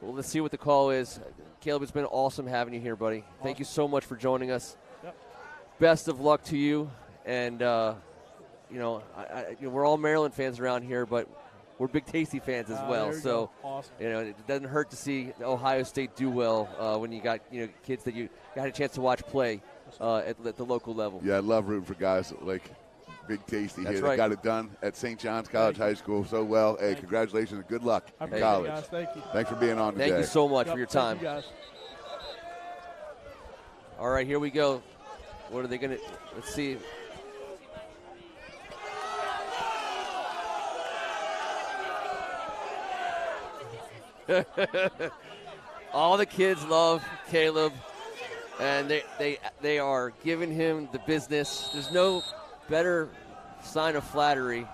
Well, let's see what the call is. Caleb, it's been awesome having you here, buddy. Thank you so much for joining us. Yep. Best of luck to you. And, we're all Maryland fans around here, but we're Big Tasty fans as well. So, awesome. It doesn't hurt to see Ohio State do well when you got kids that you got a chance to watch play at the local level. Yeah, I love rooting for guys like Big Tasty That's here. right. They got it done at St. John's College High School so well. Hey, congratulations and good luck in Appreciate it, college. guys. Thank you. Thanks for being on today. Thank you so much Yep, for your thank time. you, guys. All right, here we go. What are they going to – let's see. All the kids love Caleb, and they are giving him the business. There's no better sign of flattery.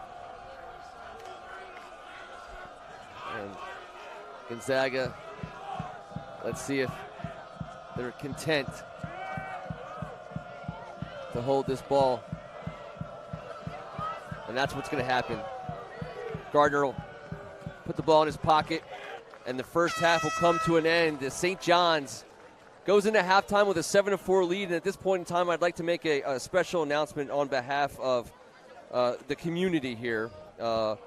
And Gonzaga, let's see if they're content to hold this ball. And that's what's going to happen. Gardner will put the ball in his pocket, and the first half will come to an end as St. John's goes into halftime with a 7-4 lead. And at this point in time, I'd like to make a special announcement on behalf of the community here. We want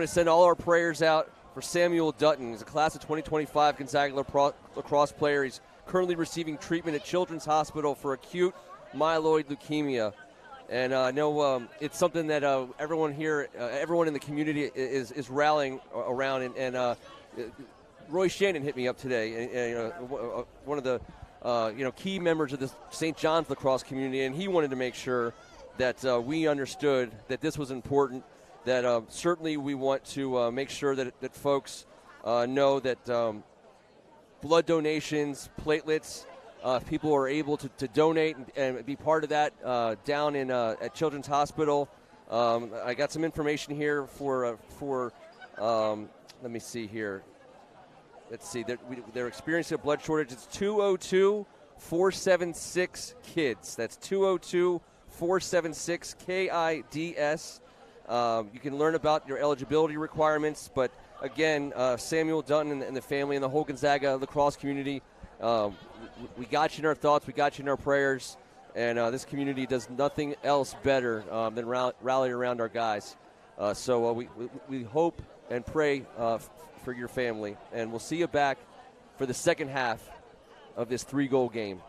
to send all our prayers out for Samuel Dutton. He's a class of 2025 Gonzaga lacrosse player. He's currently receiving treatment at Children's Hospital for acute myeloid leukemia. And I know it's something that everyone here, everyone in the community is rallying around. And Roy Shannon hit me up today, and one of the key members of the St. John's lacrosse community, and he wanted to make sure that we understood that this was important. That certainly we want to make sure that folks know that blood donations, platelets. If people are able to donate and be part of that down in at Children's Hospital. I got some information here for let me see here. Let's see. They're experiencing a blood shortage. It's 202-476 kids. That's 202-476 KIDS. You can learn about your eligibility requirements. But again, Samuel Dutton and the family and the whole Gonzaga lacrosse community. We got you in our thoughts. We got you in our prayers. And this community does nothing else better than rally around our guys. So we hope and pray for your family. And we'll see you back for the second half of this 3-goal game.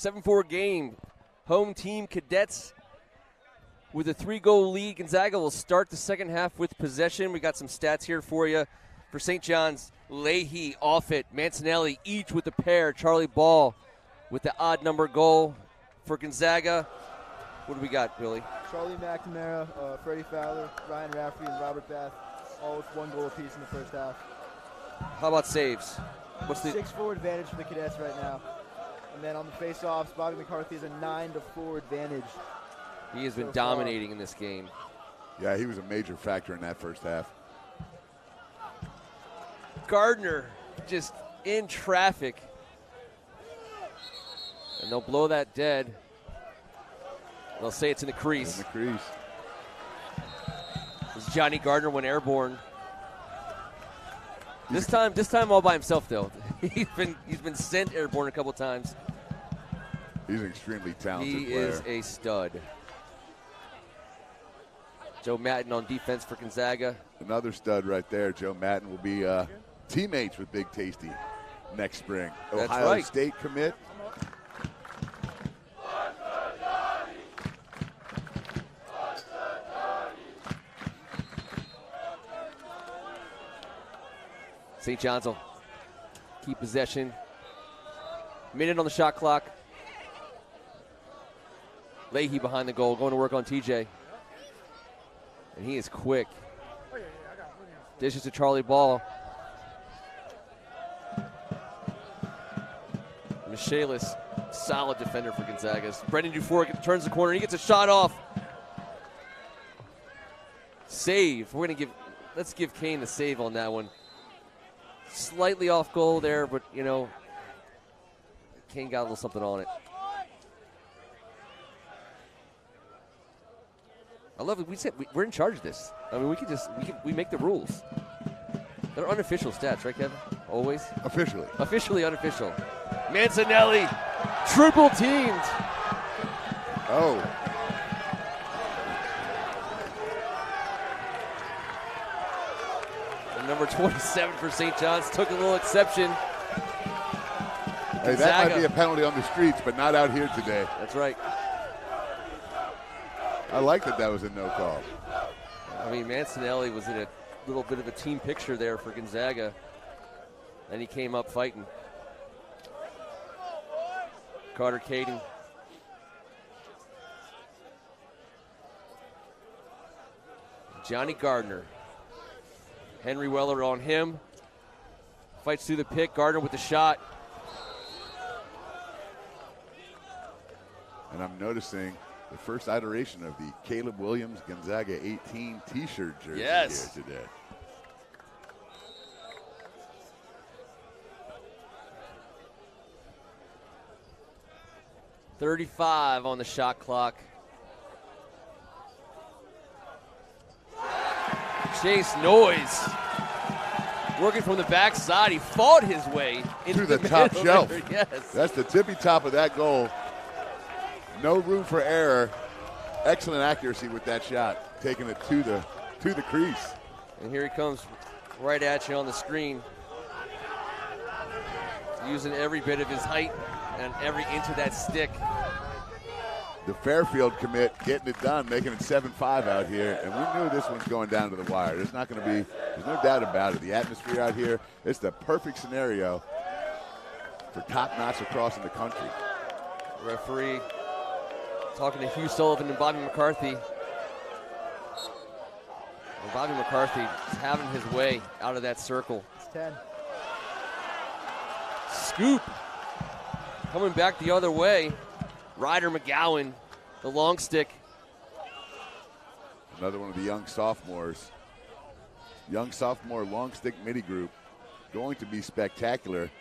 7-4 game. Home team Cadets with a 3-goal lead. Gonzaga will start the second half with possession. We got some stats here for you. For St. John's, Leahy, Offit, Mancinelli, each with a pair. Charlie Ball with the odd number goal. For Gonzaga, what do we got, Billy? Charlie McNamara, Freddie Fowler, Ryan Rafferty, and Robert Bath, all with 1 goal apiece in the first half. How about saves? What's the 6-4 advantage for the Cadets right now. And then on the face-offs, Bobby McCarthy has a 9-4 advantage. He has been so dominating in this game. Yeah, he was a major factor in that first half. Gardner just in traffic. And they'll blow that dead. They'll say it's in the crease. In the crease. As Johnny Gardner went airborne. This time all by himself though. he's been sent airborne a couple times. He's an extremely talented He player. is a stud. Joe Madden on defense for Gonzaga. Another stud right there. Joe Madden will be teammates with Big Tasty next spring. That's Ohio right. State commit. St. John's will keep possession. Minute on the shot clock. Leahy behind the goal, going to work on TJ. And he is quick. Dishes to Charlie Ball. Michaelis, solid defender for Gonzaga. Brendan Dufour turns the corner. He gets a shot off. Save. Let's give Kane the save on that one. Slightly off goal there, but Kane got a little something on it. I love it. We said we're in charge of this. I mean, we make the rules. They're unofficial stats, right, Kevin? Always. Officially. Officially unofficial. Mancinelli, triple teamed. Oh. And number 27 for St. John's took a little exception. Hey, that might be a penalty on the streets, but not out here today. That's right. I like that was a no call. I mean, Mancinelli was in a little bit of a team picture there for Gonzaga. And he came up fighting. Carter Caden. Johnny Gardner. Henry Weller on him. Fights through the pick. Gardner with the shot. And I'm noticing the first iteration of the Caleb Williams Gonzaga 18 t-shirt jersey here today. .35 on the shot clock. Chase Noyes working from the backside. He fought his way into the top shelf. There. Yes. That's the tippy top of that goal. No room for error. Excellent accuracy with that shot, taking it to the crease. And here he comes right at you on the screen. Using every bit of his height and every inch of that stick. The Fairfield commit getting it done, making it 7-5 out here. And we knew this one's going down to the wire. There's no doubt about it. The atmosphere out here, it's the perfect scenario for top-notch lacrosse in the country. Referee talking to Hugh Sullivan and Bobby McCarthy. And Bobby McCarthy is having his way out of that circle. It's 10. Scoop. Coming back the other way. Ryder McGowan, the long stick. Another one of the young sophomores. Young sophomore long stick midi group. Going to be spectacular.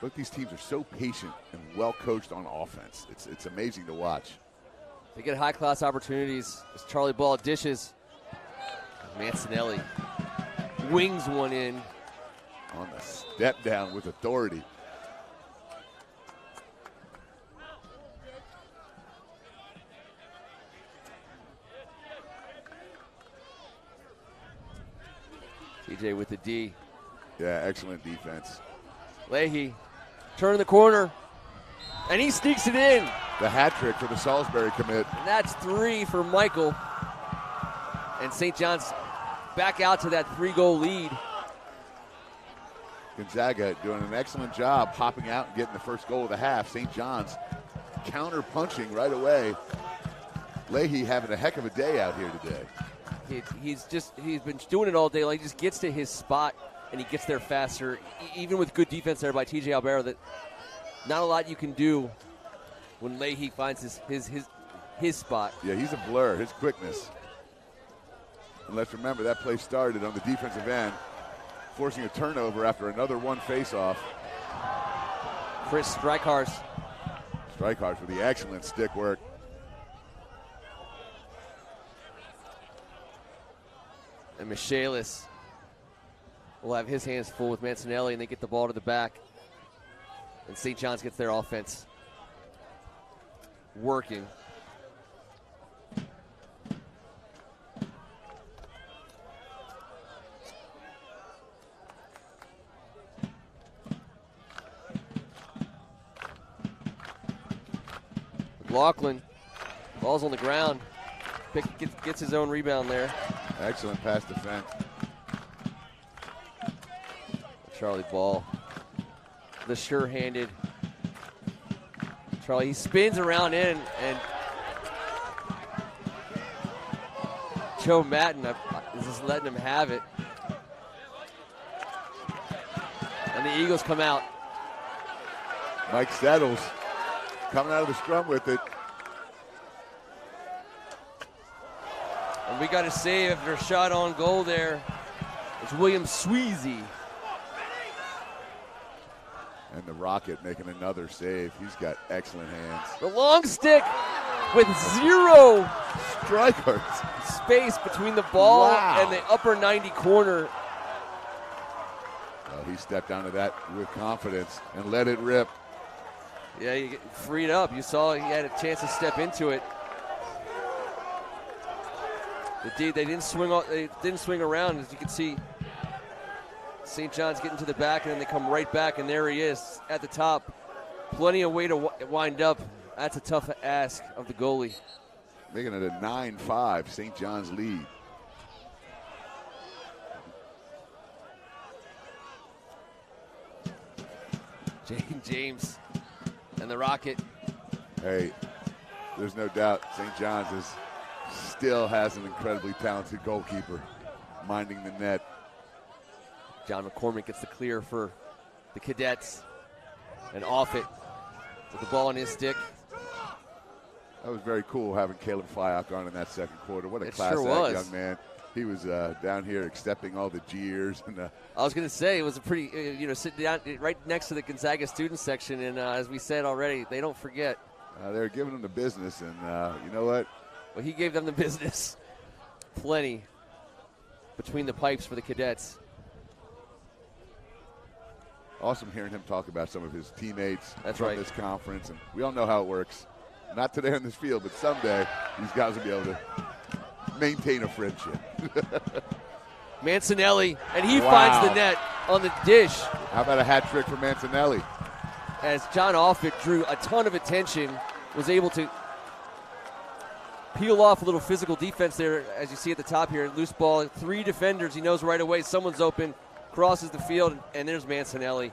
Look, these teams are so patient and well coached on offense. It's amazing to watch. They get high-class opportunities as Charlie Ball dishes. Mancinelli wings one in. On the step down with authority. TJ with the D. Yeah, excellent defense. Leahy turning the corner, and he sneaks it in. The hat trick for the Salisbury commit. And that's 3 for Michael. And St. John's back out to that 3-goal lead. Gonzaga doing an excellent job popping out and getting the first goal of the half. St. John's counter-punching right away. Leahy having a heck of a day out here today. He's been doing it all day. Like, he just gets to his spot, and he gets there faster. Even with good defense there by TJ Albero, that not a lot you can do when Leahy finds his spot. Yeah, he's a blur, his quickness. And let's remember that play started on the defensive end, forcing a turnover after another one face-off. Chris Strikehars. Strikehars with the excellent stick work. And Michaelis will have his hands full with Mancinelli, and they get the ball to the back. And St. John's gets their offense working. McLaughlin, ball's on the ground. Gets his own rebound there. Excellent pass defense. Charlie Ball, the sure-handed Charlie. He spins around in, and Joe Madden is just letting him have it. And the Eagles come out. Mike Settles coming out of the scrum with it. And we got a save after a shot on goal there. It's William Sweezy. And the Rocket making another save. He's got excellent hands. The long stick with 0 Strikers. space between the ball Wow. and the upper 90 corner. Well, he stepped onto that with confidence and let it rip. Yeah, you get freed up. You saw he had a chance to step into it. They didn't swing around, as you can see. St. John's getting to the back, and then they come right back, and there he is at the top. Plenty of way to wind up. That's a tough ask of the goalie. Making it a 9-5 St. John's lead. James and the Rocket. Hey, there's no doubt St. John's still has an incredibly talented goalkeeper minding the net. John McCormick gets the clear for the Cadets. And off it with the ball on his stick. That was very cool having Caleb Fyock on in that second quarter. What a class sure act, was. young man. He was down here accepting all the jeers. And I was going to say, it was a pretty, sitting down right next to the Gonzaga student section. And as we said already, they don't forget. they're giving him the business. And you know what? Well, he gave them the business. Plenty between the pipes for the Cadets. Awesome hearing him talk about some of his teammates That's right. this conference. And we all know how it works. Not today on this field, but someday these guys will be able to maintain a friendship. Mancinelli, and he Wow. finds the net on the dish. How about a hat trick for Mancinelli? As John Offit drew a ton of attention, was able to peel off a little physical defense there, as you see at the top here. Loose ball, 3 defenders. He knows right away someone's open, crosses the field, and there's Mancinelli.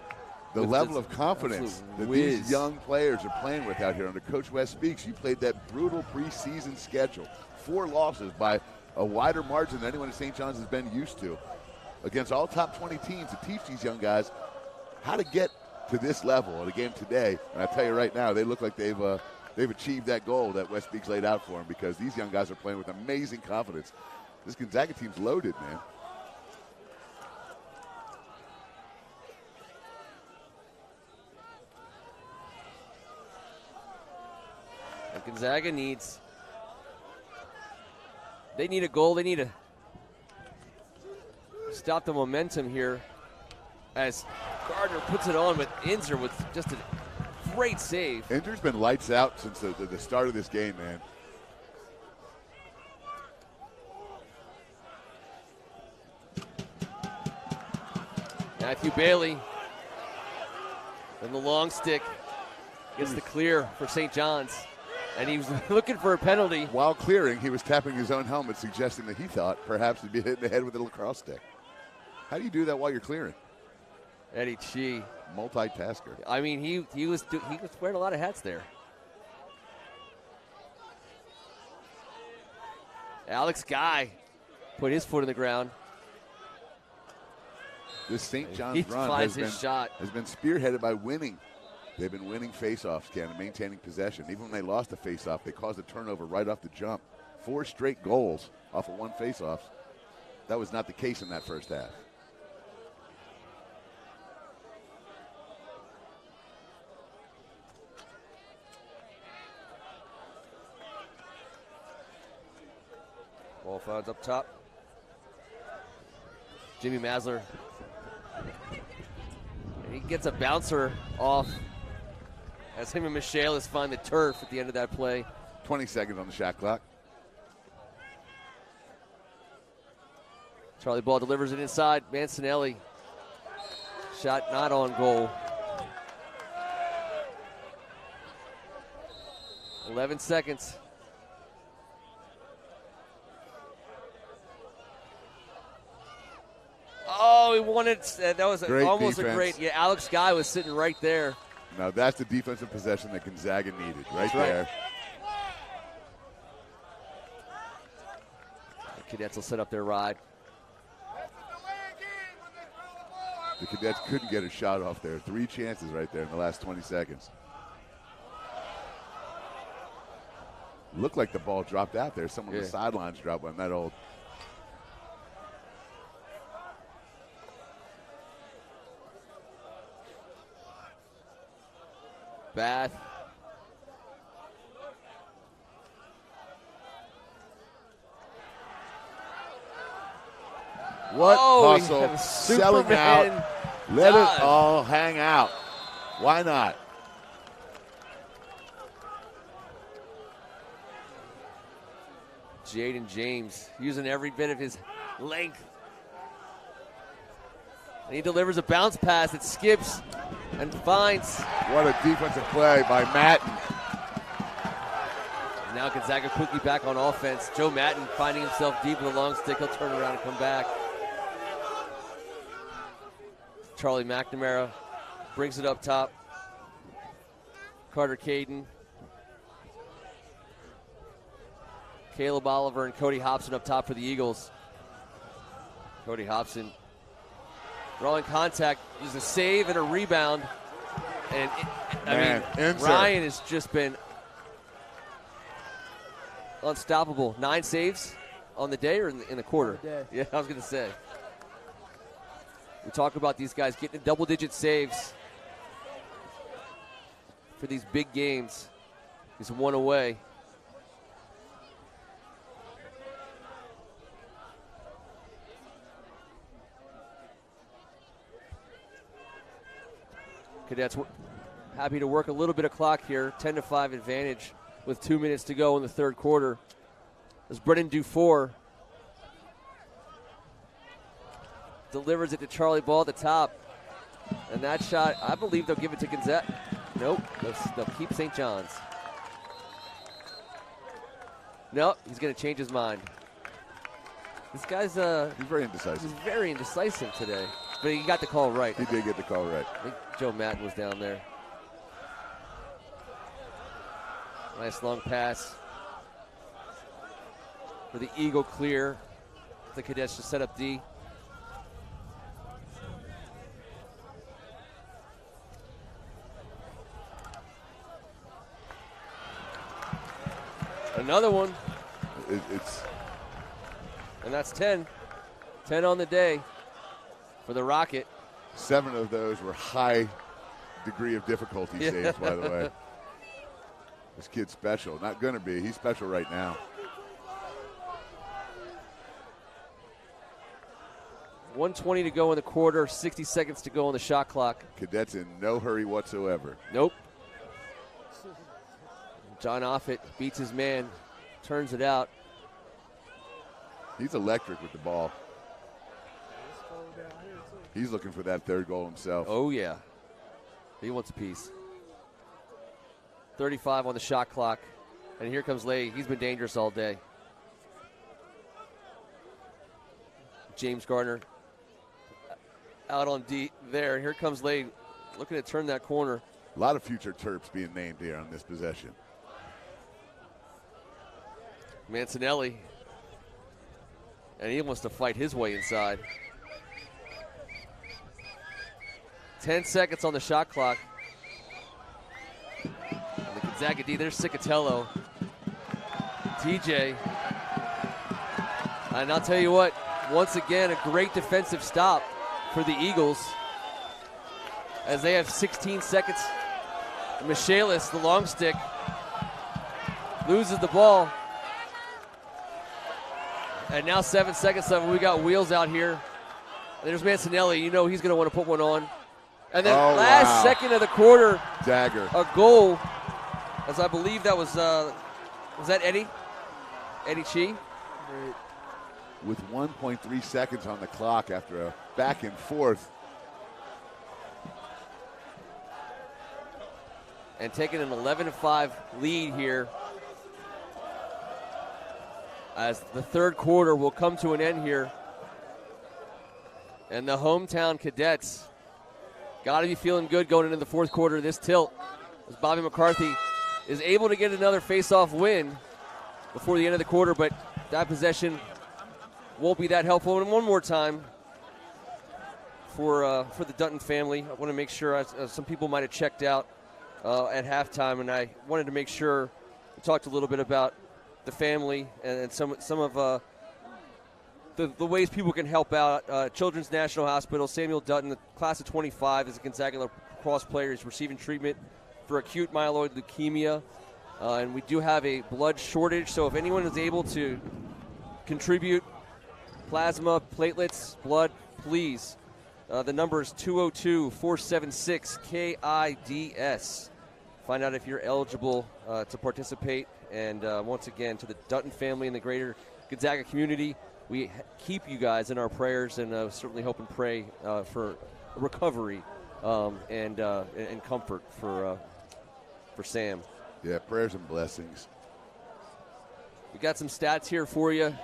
The with level this of confidence absolute that whiz. these young players are playing with out here under Coach West Speaks. You played that brutal preseason schedule. 4 losses by a wider margin than anyone at St. John's has been used to against all top 20 teams to teach these young guys how to get to this level. And again today, and I tell you right now, they look like they've achieved that goal that West Speaks laid out for them, because these young guys are playing with amazing confidence. This Gonzaga team's loaded, man. And Gonzaga needs a goal. They need to stop the momentum here as Gardner puts it on with Inzer with just a great save. Inder's been lights out since the start of this game, man. Matthew Bailey. And the long stick gets the clear for St. John's. And he was looking for a penalty. While clearing, he was tapping his own helmet, suggesting that he thought perhaps he'd be hit in the head with a lacrosse stick. How do you do that while you're clearing? Eddie Chi. Multitasker. I mean, he was wearing a lot of hats there. Alex Guy put his foot in the ground. This St. John's He run finds his shot. has been spearheaded by winning. They've been winning faceoffs, Ken, and maintaining possession. Even when they lost a faceoff, they caused a turnover right off the jump. 4 straight goals off of 1 faceoff. That was not the case in that first half. Ball finds up top. Jimmy Masler. He gets a bouncer off as him and Michaelis find the turf at the end of that play. 20 seconds on the shot clock. Charlie Ball delivers it inside. Mancinelli. Shot not on goal. 11 seconds. Oh, he won it. That was Great almost defense. a great. Yeah, Alex Guy was sitting right there. Now that's the defensive possession that Gonzaga needed, right there. The Cadets will set up their ride. The Cadets couldn't get a shot off there. 3 chances right there in the last 20 seconds. Looked like the ball dropped out there. Some of the sidelines dropped one. That old. Bath. What we hustle, have selling Superman out, let dive. it all hang out. Why not? Jaden James using every bit of his length. And he delivers a bounce pass that skips and finds. What a defensive play by Matten. Now Gonzaga quickly back on offense. Joe Matten finding himself deep in the long stick. He'll turn around and come back. Charlie McNamara brings it up top. Carter Caden. Caleb Oliver and Cody Hobson up top for the Eagles. Cody Hobson drawing contact. There's a save and a rebound. And Ryan has just been unstoppable. 9 saves on the day or in the quarter? Yeah, I was going to say. We talk about these guys getting double-digit saves for these big games. He's 1 away. Cadets happy to work a little bit of clock here. 10-5 advantage with 2 minutes to go in the third quarter. As Brennan Dufour delivers it to Charlie Ball at the top. And that shot, I believe they'll give it to Gonzaga. Nope, they'll keep St. John's. Nope, he's going to change his mind. This guy's he's very indecisive. He's very indecisive today. But he got the call right. He did get the call right. I think Joe Matten was down there. Nice long pass for the Eagle clear. The Cadets just set up D. Another one. And that's 10. 10 on the day for the Rocket. 7 of those were high degree of difficulty saves, by the way. This kid's special. Not going to be. He's special right now. 1:20 to go in the quarter, 60 seconds to go on the shot clock. Cadets in no hurry whatsoever. Nope. John Offit beats his man, turns it out. He's electric with the ball. He's looking for that third goal himself. Oh, yeah. He wants a piece. 35 on the shot clock. And here comes Leahy. He's been dangerous all day. James Gardner out on D there. Here comes Leahy looking to turn that corner. A lot of future Terps being named here on this possession. Mancinelli. And he wants to fight his way inside. 10 seconds on the shot clock. And the Gonzaga D, there's Cicatello. TJ. And I'll tell you what, once again, a great defensive stop for the Eagles as they have 16 seconds. Michaelis, the long stick, loses the ball. And now 7 seconds left. We got wheels out here. And there's Mancinelli. You know he's going to want to put one on. And then last second of the quarter, dagger, a goal. As I believe that was that Eddie? Eddie Chi? With 1.3 seconds on the clock after a back and forth. And taking an 11-5 lead here as the third quarter will come to an end here. And the hometown Cadets got to be feeling good going into the fourth quarter of this tilt as Bobby McCarthy is able to get another face-off win before the end of the quarter, but that possession won't be that helpful. And one more time for the Dutton family, I want to make sure some people might have checked out at halftime, and I wanted to make sure we talked a little bit about the family and some of the ways people can help out. Children's National Hospital, Samuel Dutton, the class of 25, is a Gonzaga Lacrosse player. He's receiving treatment for acute myeloid leukemia, and we do have a blood shortage, so if anyone is able to contribute plasma, platelets, blood, please. The number is 202-476-KIDS. Find out if you're eligible to participate. And once again, to the Dutton family and the greater Gonzaga community, we keep you guys in our prayers and certainly hope and pray for recovery and comfort for Sam. Yeah, prayers and blessings. We got some stats here for you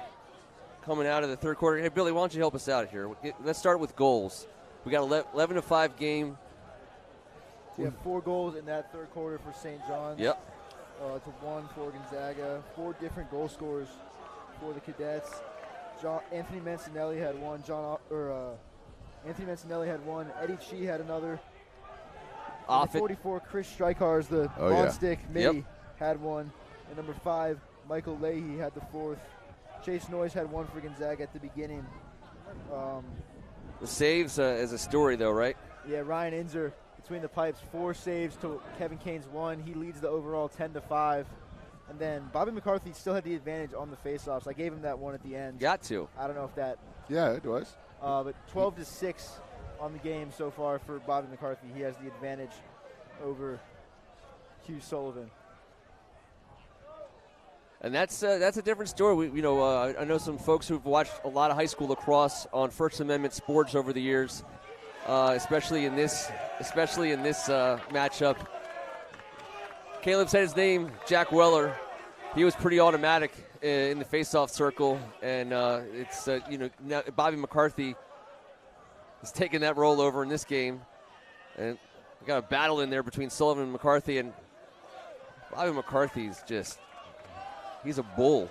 coming out of the third quarter. Hey, Billy, why don't you help us out here? Let's start with goals. We got 11-5 game. We have 4 goals in that third quarter for St. John's. Yep. To 1 for Gonzaga. 4 different goal scorers for the Cadets. Anthony Mancinelli had 1. Anthony Mancinelli had 1. Eddie Chi had another. 44, Chris Strykar's the on-stick midi had 1. And number 5, Michael Leahy had the 4th. Chase Noyes had 1 for Gonzaga at the beginning. The saves as a story, though, right? Yeah, Ryan Inzer between the pipes, 4 saves to Kevin Kane's 1. He leads the overall 10-5. And then Bobby McCarthy still had the advantage on the faceoffs. I gave him that one at the end. Got to. I don't know if that. Yeah, it was. But 12-6 on the game so far for Bobby McCarthy. He has the advantage over Hugh Sullivan. And that's a different story. I know some folks who've watched a lot of high school lacrosse on First Amendment sports over the years, especially in this matchup. Caleb said his name, Jack Weller. He was pretty automatic in the faceoff circle, and now Bobby McCarthy is taking that role over in this game, and we got a battle in there between Sullivan and McCarthy, and Bobby McCarthy's just. He's a bull.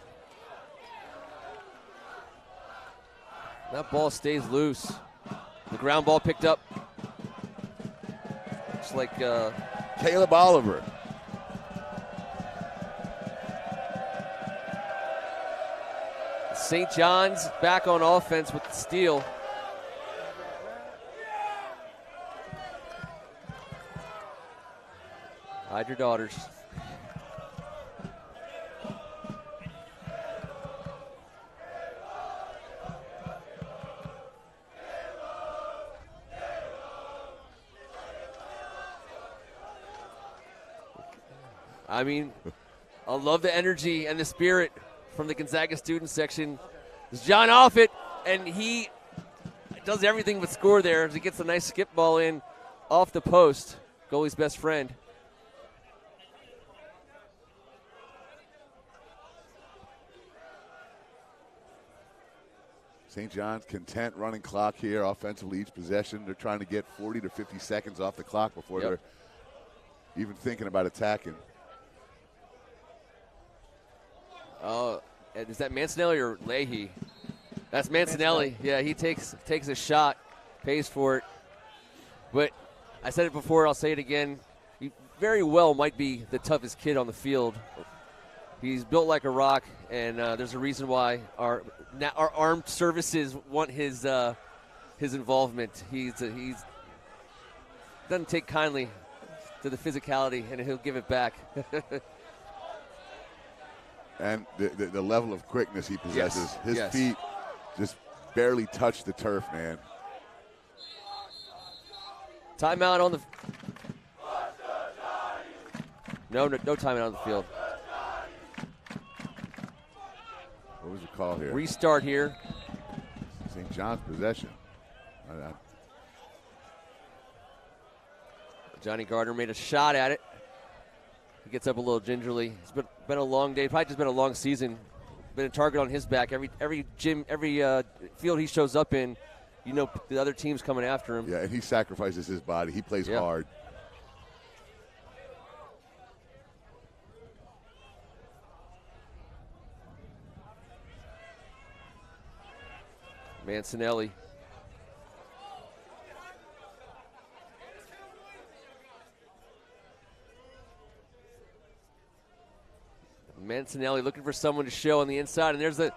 That ball stays loose. The ground ball picked up. It's like Caleb Oliver. St. John's back on offense with the steal. Hide your daughters. I mean, I love the energy and the spirit from the Gonzaga student section. It's John Offit, and he does everything but score there as he gets a nice skip ball in off the post. Goalie's best friend. St. John's content running clock here offensively each possession. They're trying to get 40 to 50 seconds off the clock before they're even thinking about attacking. Oh, is that Mancinelli or Leahy? That's Mancinelli. Yeah, he takes a shot, pays for it. But I said it before, I'll say it again. He very well might be the toughest kid on the field. He's built like a rock, and there's a reason why our armed services want his involvement. He's doesn't take kindly to the physicality, and he'll give it back. And the level of quickness he possesses. His Yes. feet just barely touch the turf, man. Timeout on the. No timeout on the field. What was the call here? Restart here. St. John's possession. Johnny Gardner made a shot at it. He gets up a little gingerly. It's been a long day. Probably just been a long season. Been a target on his back. Every gym, every field he shows up in, you know the other team's coming after him. Yeah, and he sacrifices his body. He plays hard. Mancinelli. Mancinelli looking for someone to show on the inside, and there's the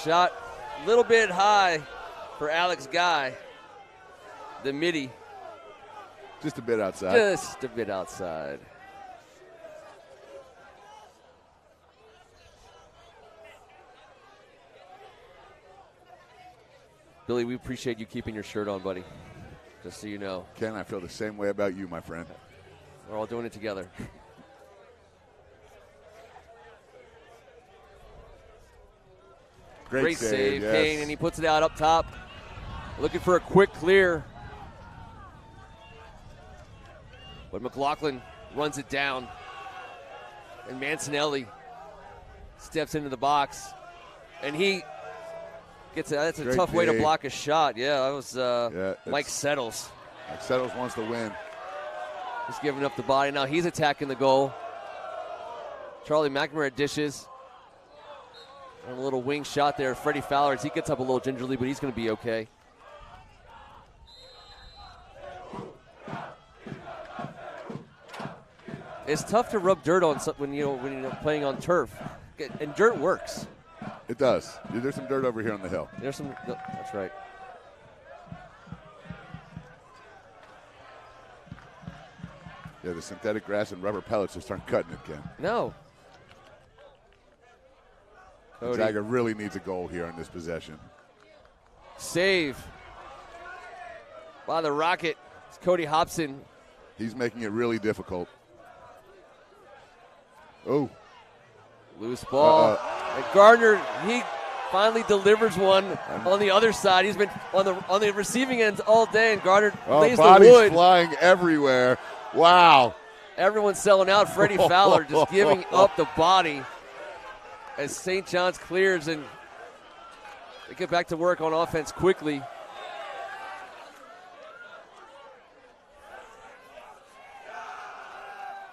shot a little bit high for Alex Guy, the midi. Just a bit outside. Just a bit outside. Billy, we appreciate you keeping your shirt on, buddy. Just so you know. Ken, I feel the same way about you, my friend. We're all doing it together. Great save, yes. Kane, and he puts it out up top. Looking for a quick clear. But McLaughlin runs it down. And Mancinelli steps into the box. And he gets that's a Great tough way to dig. block a shot. Yeah, that was Mike Settles. Mike Settles wants to win. He's giving up the body. Now he's attacking the goal. Charlie McNamara dishes. And a little wing shot there. Freddie Fowler, as he gets up a little gingerly, but he's going to be okay. It's tough to rub dirt on when you're playing on turf, and dirt works. It does. There's some dirt over here on the hill. There's some. That's right. Yeah, the synthetic grass and rubber pellets just aren't cutting it, Ken. No. Gonzaga really needs a goal here on this possession. Save by the Rocket. It's Cody Hobson. He's making it really difficult. Oh. Loose ball. And Gardner, he finally delivers one on the other side. He's been on the receiving end all day, and Gardner lays the bodies wood. Flying everywhere. Wow. Everyone's selling out. Freddie Fowler just giving up the body as St. John's clears, and they get back to work on offense quickly.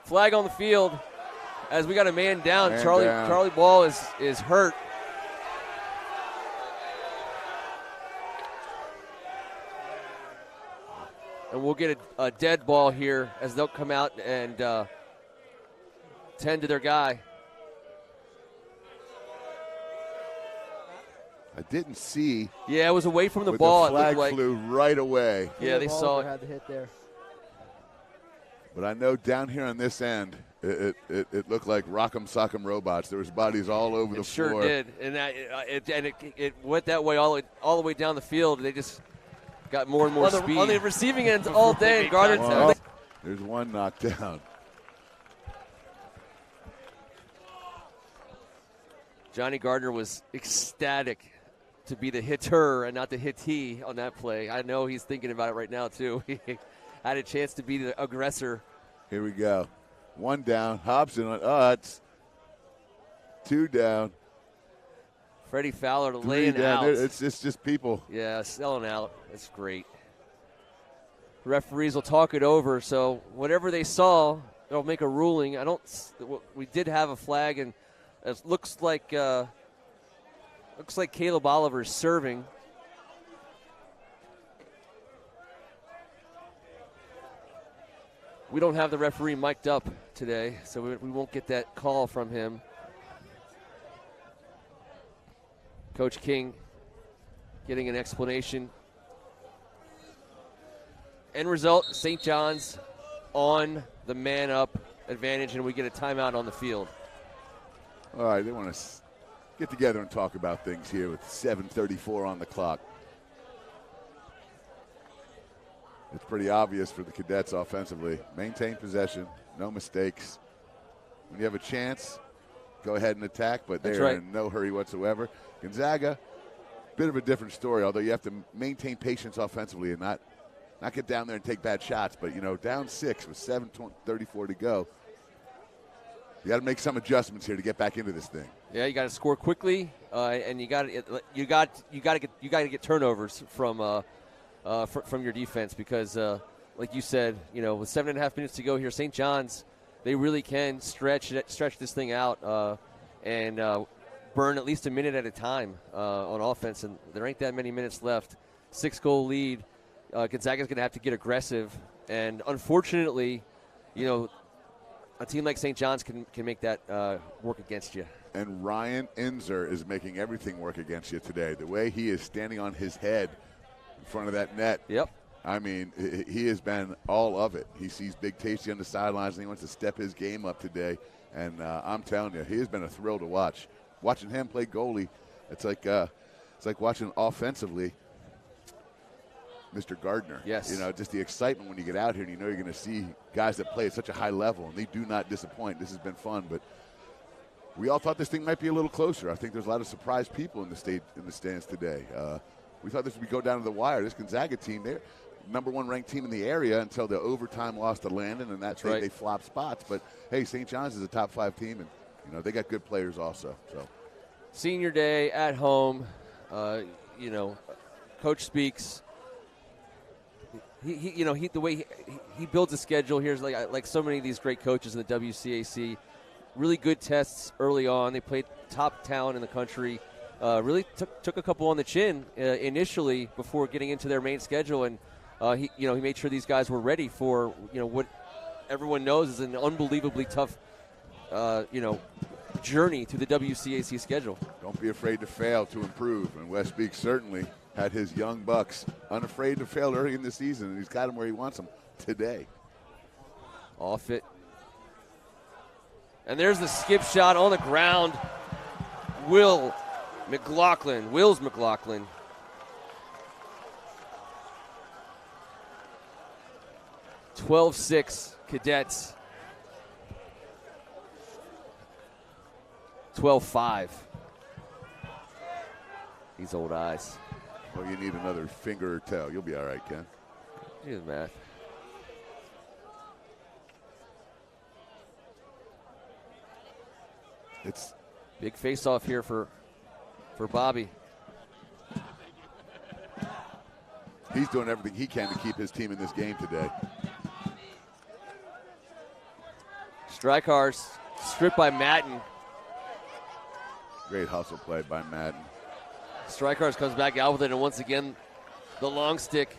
Flag on the field as we got a man down. Charlie Ball is hurt. And we'll get a dead ball here as they'll come out and tend to their guy. I didn't see. Yeah, it was away from the but ball. The flag it looked like. flew right away. Yeah, they saw it. Had the hit there. But I know down here on this end, it looked like Rock'em Sock'em Robots. There was bodies all over the floor. Sure did, and it went that way all the way down the field. They just got more and more speed on the receiving ends all day. And Gardner, there's one knocked down. Johnny Gardner was ecstatic to be the hitter and not the hittee on that play. I know he's thinking about it right now, too. He had a chance to be the aggressor. Here we go. 1 down. Hobson on. Oh, it's 2 down. Freddie Fowler 3 laying down. out. It's just people. Yeah, selling out. It's great. Referees will talk it over, so whatever they saw, they'll make a ruling. We did have a flag, and it looks like Caleb Oliver is serving. We don't have the referee mic'd up today, so we won't get that call from him. Coach King getting an explanation. End result, St. John's on the man-up advantage, and we get a timeout on the field. All right, they want to get together and talk about things here with 7:34 on the clock. It's pretty obvious for the Cadets offensively. Maintain possession, no mistakes. When you have a chance, go ahead and attack, but they're in no hurry whatsoever. Gonzaga, bit of a different story, although you have to maintain patience offensively and not get down there and take bad shots. But, down 6 with 7:34 to go. You got to make some adjustments here to get back into this thing. Yeah, you got to score quickly, and you got to get turnovers from your defense because, like you said, with 7.5 minutes to go here, St. John's, they really can stretch this thing out and burn at least a minute at a time on offense, and there ain't that many minutes left. 6-goal lead. Gonzaga's going to have to get aggressive, and unfortunately, a team like St. John's can make that work against you. And Ryan Inzer is making everything work against you today. The way he is standing on his head in front of that net. Yep. I mean, he has been all of it. He sees Big Tasty on the sidelines, and he wants to step his game up today. And I'm telling you, he has been a thrill to watch. Watching him play goalie, it's like watching offensively Mr. Gardner. Yes. Just the excitement when you get out here and you're going to see guys that play at such a high level, and they do not disappoint. This has been fun, but we all thought this thing might be a little closer. I think there's a lot of surprised people in the stands today. We thought this would go down to the wire. This Gonzaga team, they're number 1 ranked team in the area until the overtime loss to Landon, and that's right. They flop spots. But, hey, St. John's is a top 5 team, and, they got good players also. So, Senior day at home, Coach speaks. The way he builds a schedule here is like so many of these great coaches in the WCAC. Really good tests early on. They played top talent in the country. Really took a couple on the chin initially before getting into their main schedule, and he made sure these guys were ready for what everyone knows is an unbelievably tough journey through the WCAC schedule. Don't be afraid to fail to improve, and Wes Beek certainly had his young bucks unafraid to fail early in the season, and he's got them where he wants them today. Off it. And there's the skip shot on the ground. Wills McLaughlin. 12-6 Cadets. 12-5. These old eyes. Well, you need another finger or toe. You'll be all right, Ken. Do the math. It's big face-off here for Bobby. He's doing everything he can to keep his team in this game today. Strykars stripped by Madden. Great hustle play by Madden. Strykars comes back out with it, and once again, the long stick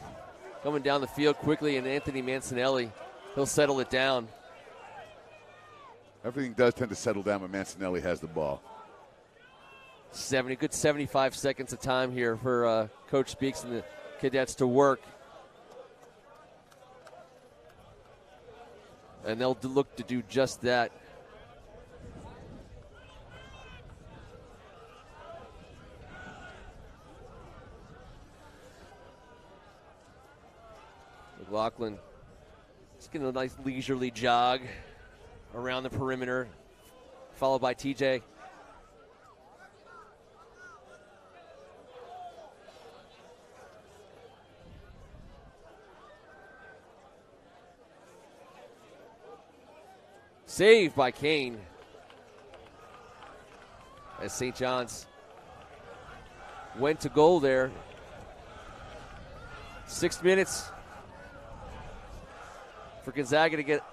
coming down the field quickly, and Anthony Mancinelli, he'll settle it down. Everything does tend to settle down when Mancinelli has the ball. Good 75 seconds of time here for Coach Speaks and the Cadets to work. And they'll look to do just that. McLaughlin just getting a nice leisurely jog around the perimeter, followed by TJ. Saved by Kane. As St. John's went to goal there. 6 minutes for Gonzaga to get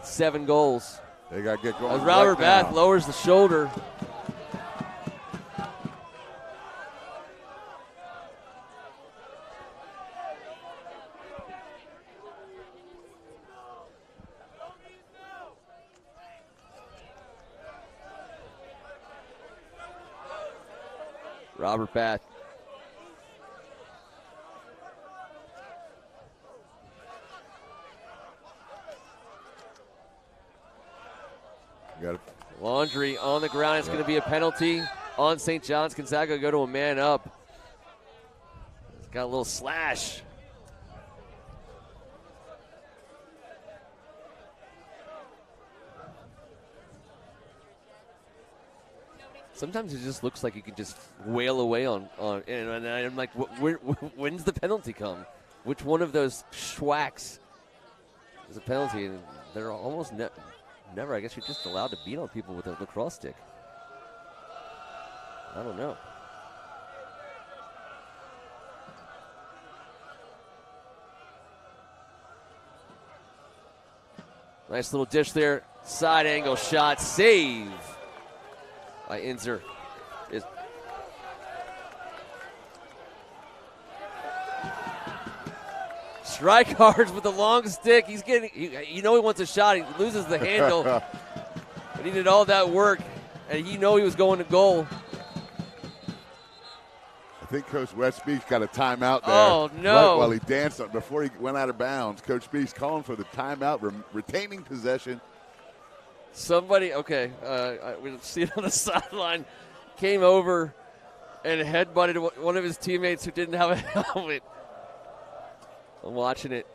7 goals. They got to get going. As Robert right Bath now. lowers the shoulder. Robert Bath. Got it. Laundry on the ground. It's going to be a penalty on St. John's. Gonzaga go to a man up. It's got a little slash. Sometimes it just looks like you can just wail away on and I'm like, when's the penalty come? Which one of those schwacks is a penalty? And they're almost never. I guess you're just allowed to beat on people with a lacrosse stick. I don't know. Nice little dish there. Side angle shot. Save by Inzer. Strike hard with the long stick. He's getting, he wants a shot. He loses the handle. But he did all that work, and he was going to goal. I think Coach West Beach got a timeout there. Oh, no. Right while he danced before he went out of bounds. Coach Beach calling for the timeout, retaining possession. Somebody, okay, we see it on the sideline, came over and headbutted one of his teammates who didn't have a helmet. I'm watching it.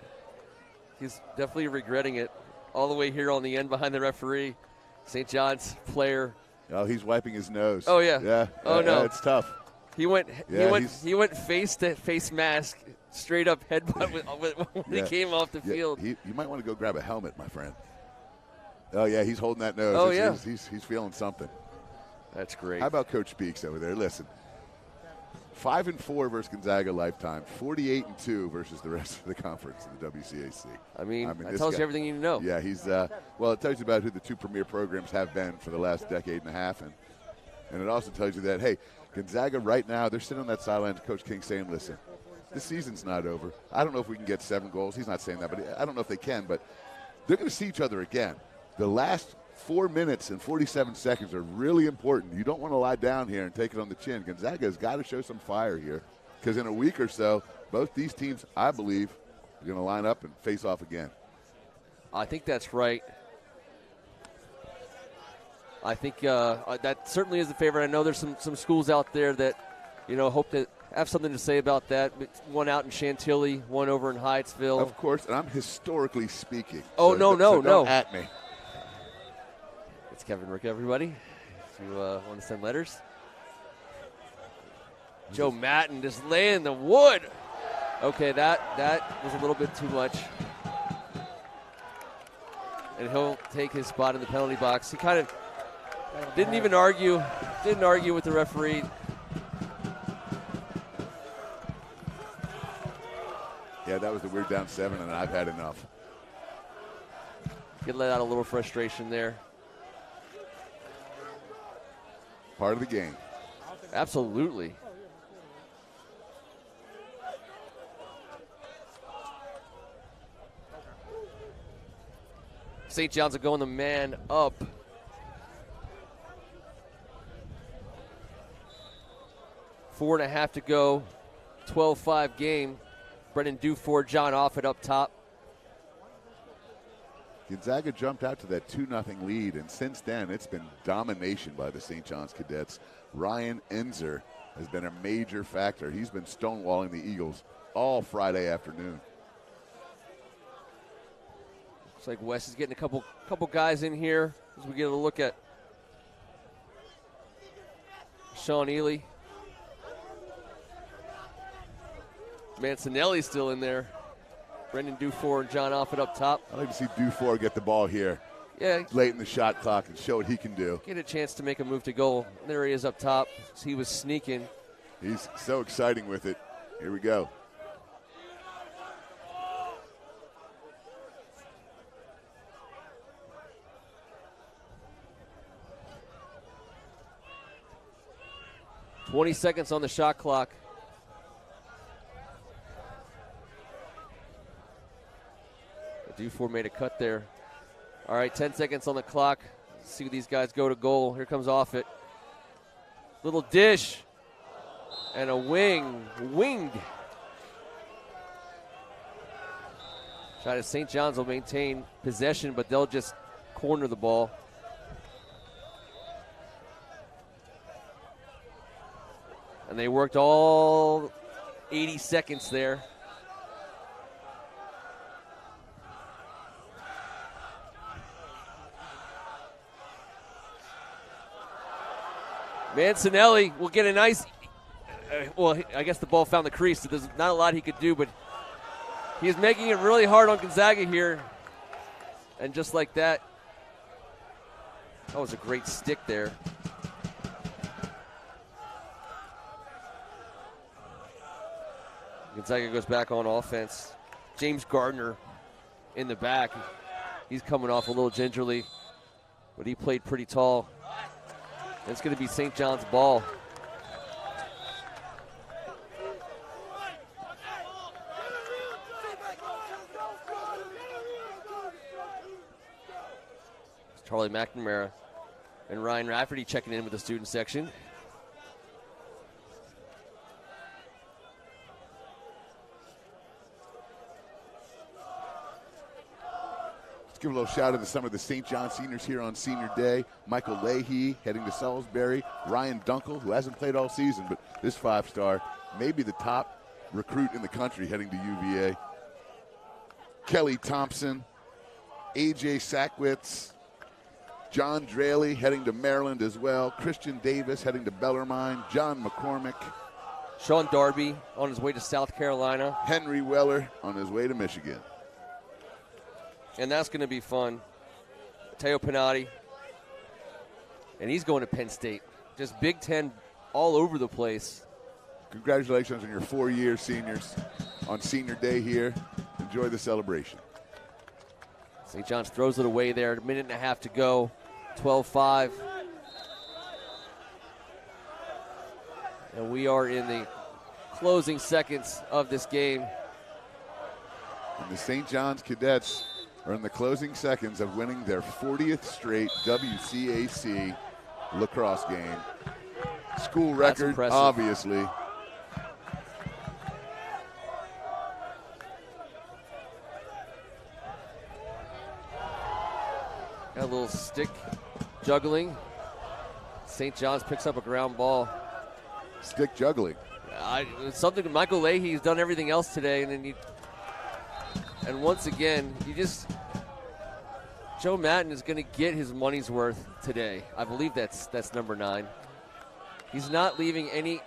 He's definitely regretting it. All the way here on the end behind the referee. St. John's player. Oh, he's wiping his nose. Oh, yeah. Yeah. Oh, no. It's tough. He went face to face mask, straight up headbutt when he came off the field. You might want to go grab a helmet, my friend. Oh, yeah, he's holding that nose. Oh, yeah. He's feeling something. That's great. How about Coach Beeks over there? Listen, 5-4 versus Gonzaga lifetime, 48-2 versus the rest of the conference in the WCAC. I mean that tells you everything you need to know. Yeah, he's it tells you about who the two premier programs have been for the last decade and a half, and it also tells you that, hey, Gonzaga right now, they're sitting on that sideline, Coach King saying, listen, this season's not over. I don't know if we can get 7 goals. He's not saying that, but I don't know if they can, but they're going to see each other again. The last 4 minutes and 47 seconds are really important. You don't want to lie down here and take it on the chin. Gonzaga has got to show some fire here because in a week or so, both these teams, I believe, are going to line up and face off again. I think that's right. I think that certainly is a favorite. I know there's some schools out there that, hope to have something to say about that. One out in Chantilly, one over in Hyattsville. Of course, and I'm historically speaking. Oh, so no. Don't at me. It's Kevin Ricca, everybody. If you want to send letters. Joe Matton just laying the wood. Okay, that was a little bit too much. And he'll take his spot in the penalty box. He kind of didn't even argue. Didn't argue with the referee. Yeah, that was the weird down 7, and I've had enough. He let out a little frustration there. Part of the game. Absolutely. St. John's are going the man up. Four and a half to go. 12-5 game. Brendan Duford, John Offit up top. Gonzaga jumped out to that 2-0 lead, and since then it's been domination by the St. John's Cadets. Ryan Inzer has been a major factor. He's been stonewalling the Eagles all Friday afternoon. Looks like Wes is getting a couple guys in here as we get a look at Sean Ely. Mancinelli's still in there. Brendan Duford and John Offit up top. I'd like to see Duford get the ball here. late in the shot clock and show what he can do. Get a chance to make a move to goal. There he is up top. He was sneaking. He's so exciting with it. Here we go. "20 seconds on the shot clock. Dufour made a cut there. All right, 10 seconds on the clock. Let's see these guys go to goal. Here comes Offit. Little dish. And a winged. Try to St. John's will maintain possession, but they'll just corner the ball. And they worked all 80 seconds there. Mancinelli will get a nice, I guess the ball found the crease, so there's not a lot he could do, but he is making it really hard on Gonzaga here. And just like that, that was a great stick there. Gonzaga goes back on offense. James Gardner in the back. He's coming off a little gingerly, but he played pretty tall. It's going to be St. John's ball. It's Charlie McNamara and Ryan Rafferty checking in with the student section. Give a little shout out to some of the St. John seniors here on Senior Day. Michael Leahy heading to Salisbury. Ryan Dunkel, who hasn't played all season, but this 5-star, maybe the top recruit in the country heading to UVA. Kelly Thompson, AJ Sackwitz, John Draley heading to Maryland as well. Christian Davis heading to Bellarmine. John McCormick. Sean Darby on his way to South Carolina. Henry Weller on his way to Michigan. And that's going to be fun. Teo Pinati. And he's going to Penn State. Just Big Ten all over the place. Congratulations on your 4-year seniors on Senior Day here. Enjoy the celebration. St. John's throws it away there. A minute and a half to go. 12-5. And we are in the closing seconds of this game. And the St. John's Cadets are in the closing seconds of winning their 40th straight WCAC lacrosse game. School record, obviously. Got a little stick juggling. St. John's picks up a ground ball. Stick juggling. It's something Michael Leahy's done everything else today, and then and once again, Joe Madden is going to get his money's worth today. I believe that's number 9. He's not leaving any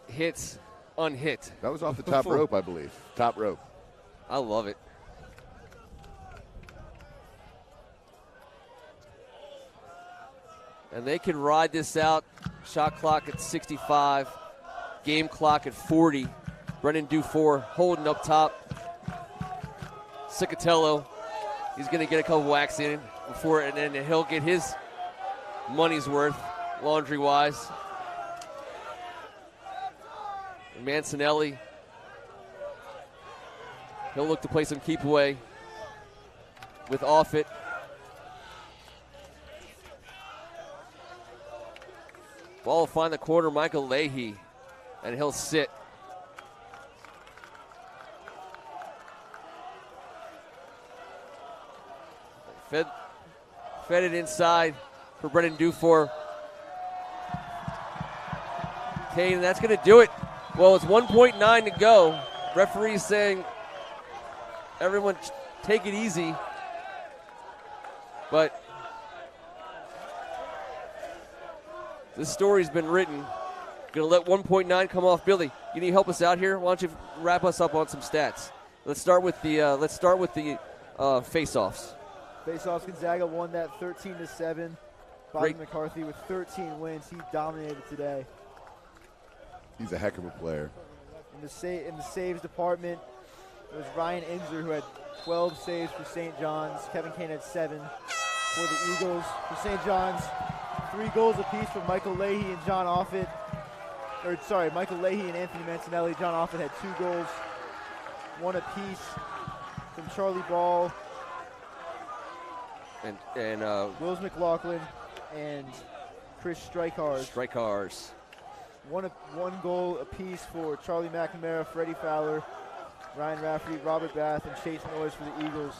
hits unhit. That was off the top rope, I believe. Top rope. I love it. And they can ride this out. Shot clock at 65. Game clock at 40. Brennan Dufour holding up top. Cicatello, he's going to get a couple whacks in before, and then he'll get his money's worth, laundry-wise. And Mancinelli, he'll look to play some keep away with Offit. Ball will find the corner, Michael Leahy, and he'll sit. Fed it inside for Brennan Dufour. Okay, and that's going to do it. Well, it's 1.9 to go. Referee's saying, everyone take it easy. But this story's been written. Going to let 1.9 come off. Billy, you need to help us out here? Why don't you wrap us up on some stats? Let's start with the face-offs. Face-offs, Gonzaga won that 13-7. Bobby Great. McCarthy with 13 wins. He dominated today. He's a heck of a player. In the saves department, it was Ryan Inzer who had 12 saves for St. John's. Kevin Kane had 7 for the Eagles. For St. John's, 3 goals apiece from Michael Leahy and John Offit. Michael Leahy and Anthony Mancinelli. John Offit had 2 goals, 1 apiece from Charlie Ball, and Wills McLaughlin, and Chris Strikars. One goal apiece for Charlie McNamara, Freddie Fowler, Ryan Rafferty, Robert Bath, and Chase Noyes for the Eagles.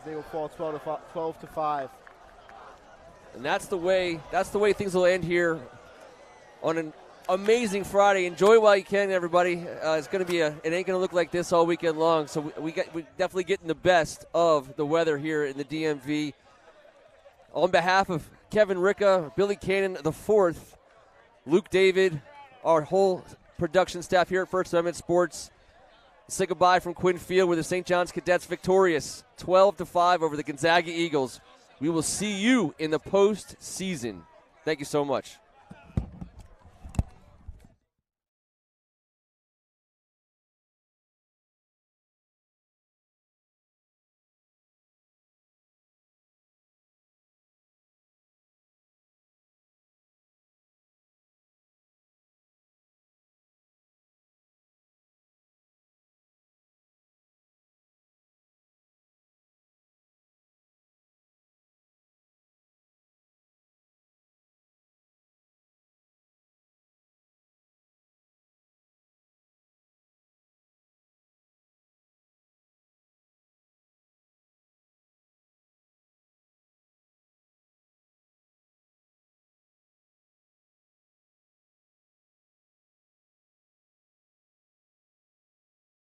They will fall 12-5. And that's the way things will end here on an amazing Friday. Enjoy while you can, everybody. It's going to be it ain't going to look like this all weekend long. So we're definitely getting the best of the weather here in the DMV. On behalf of Kevin Ricca, Billy Cannon the fourth, Luke David, our whole production staff here at First Amendment Sports, say goodbye from Quinn Field, where the St. John's Cadets victorious 12-5 over the Gonzaga Eagles. We will see you in the postseason. Thank you so much.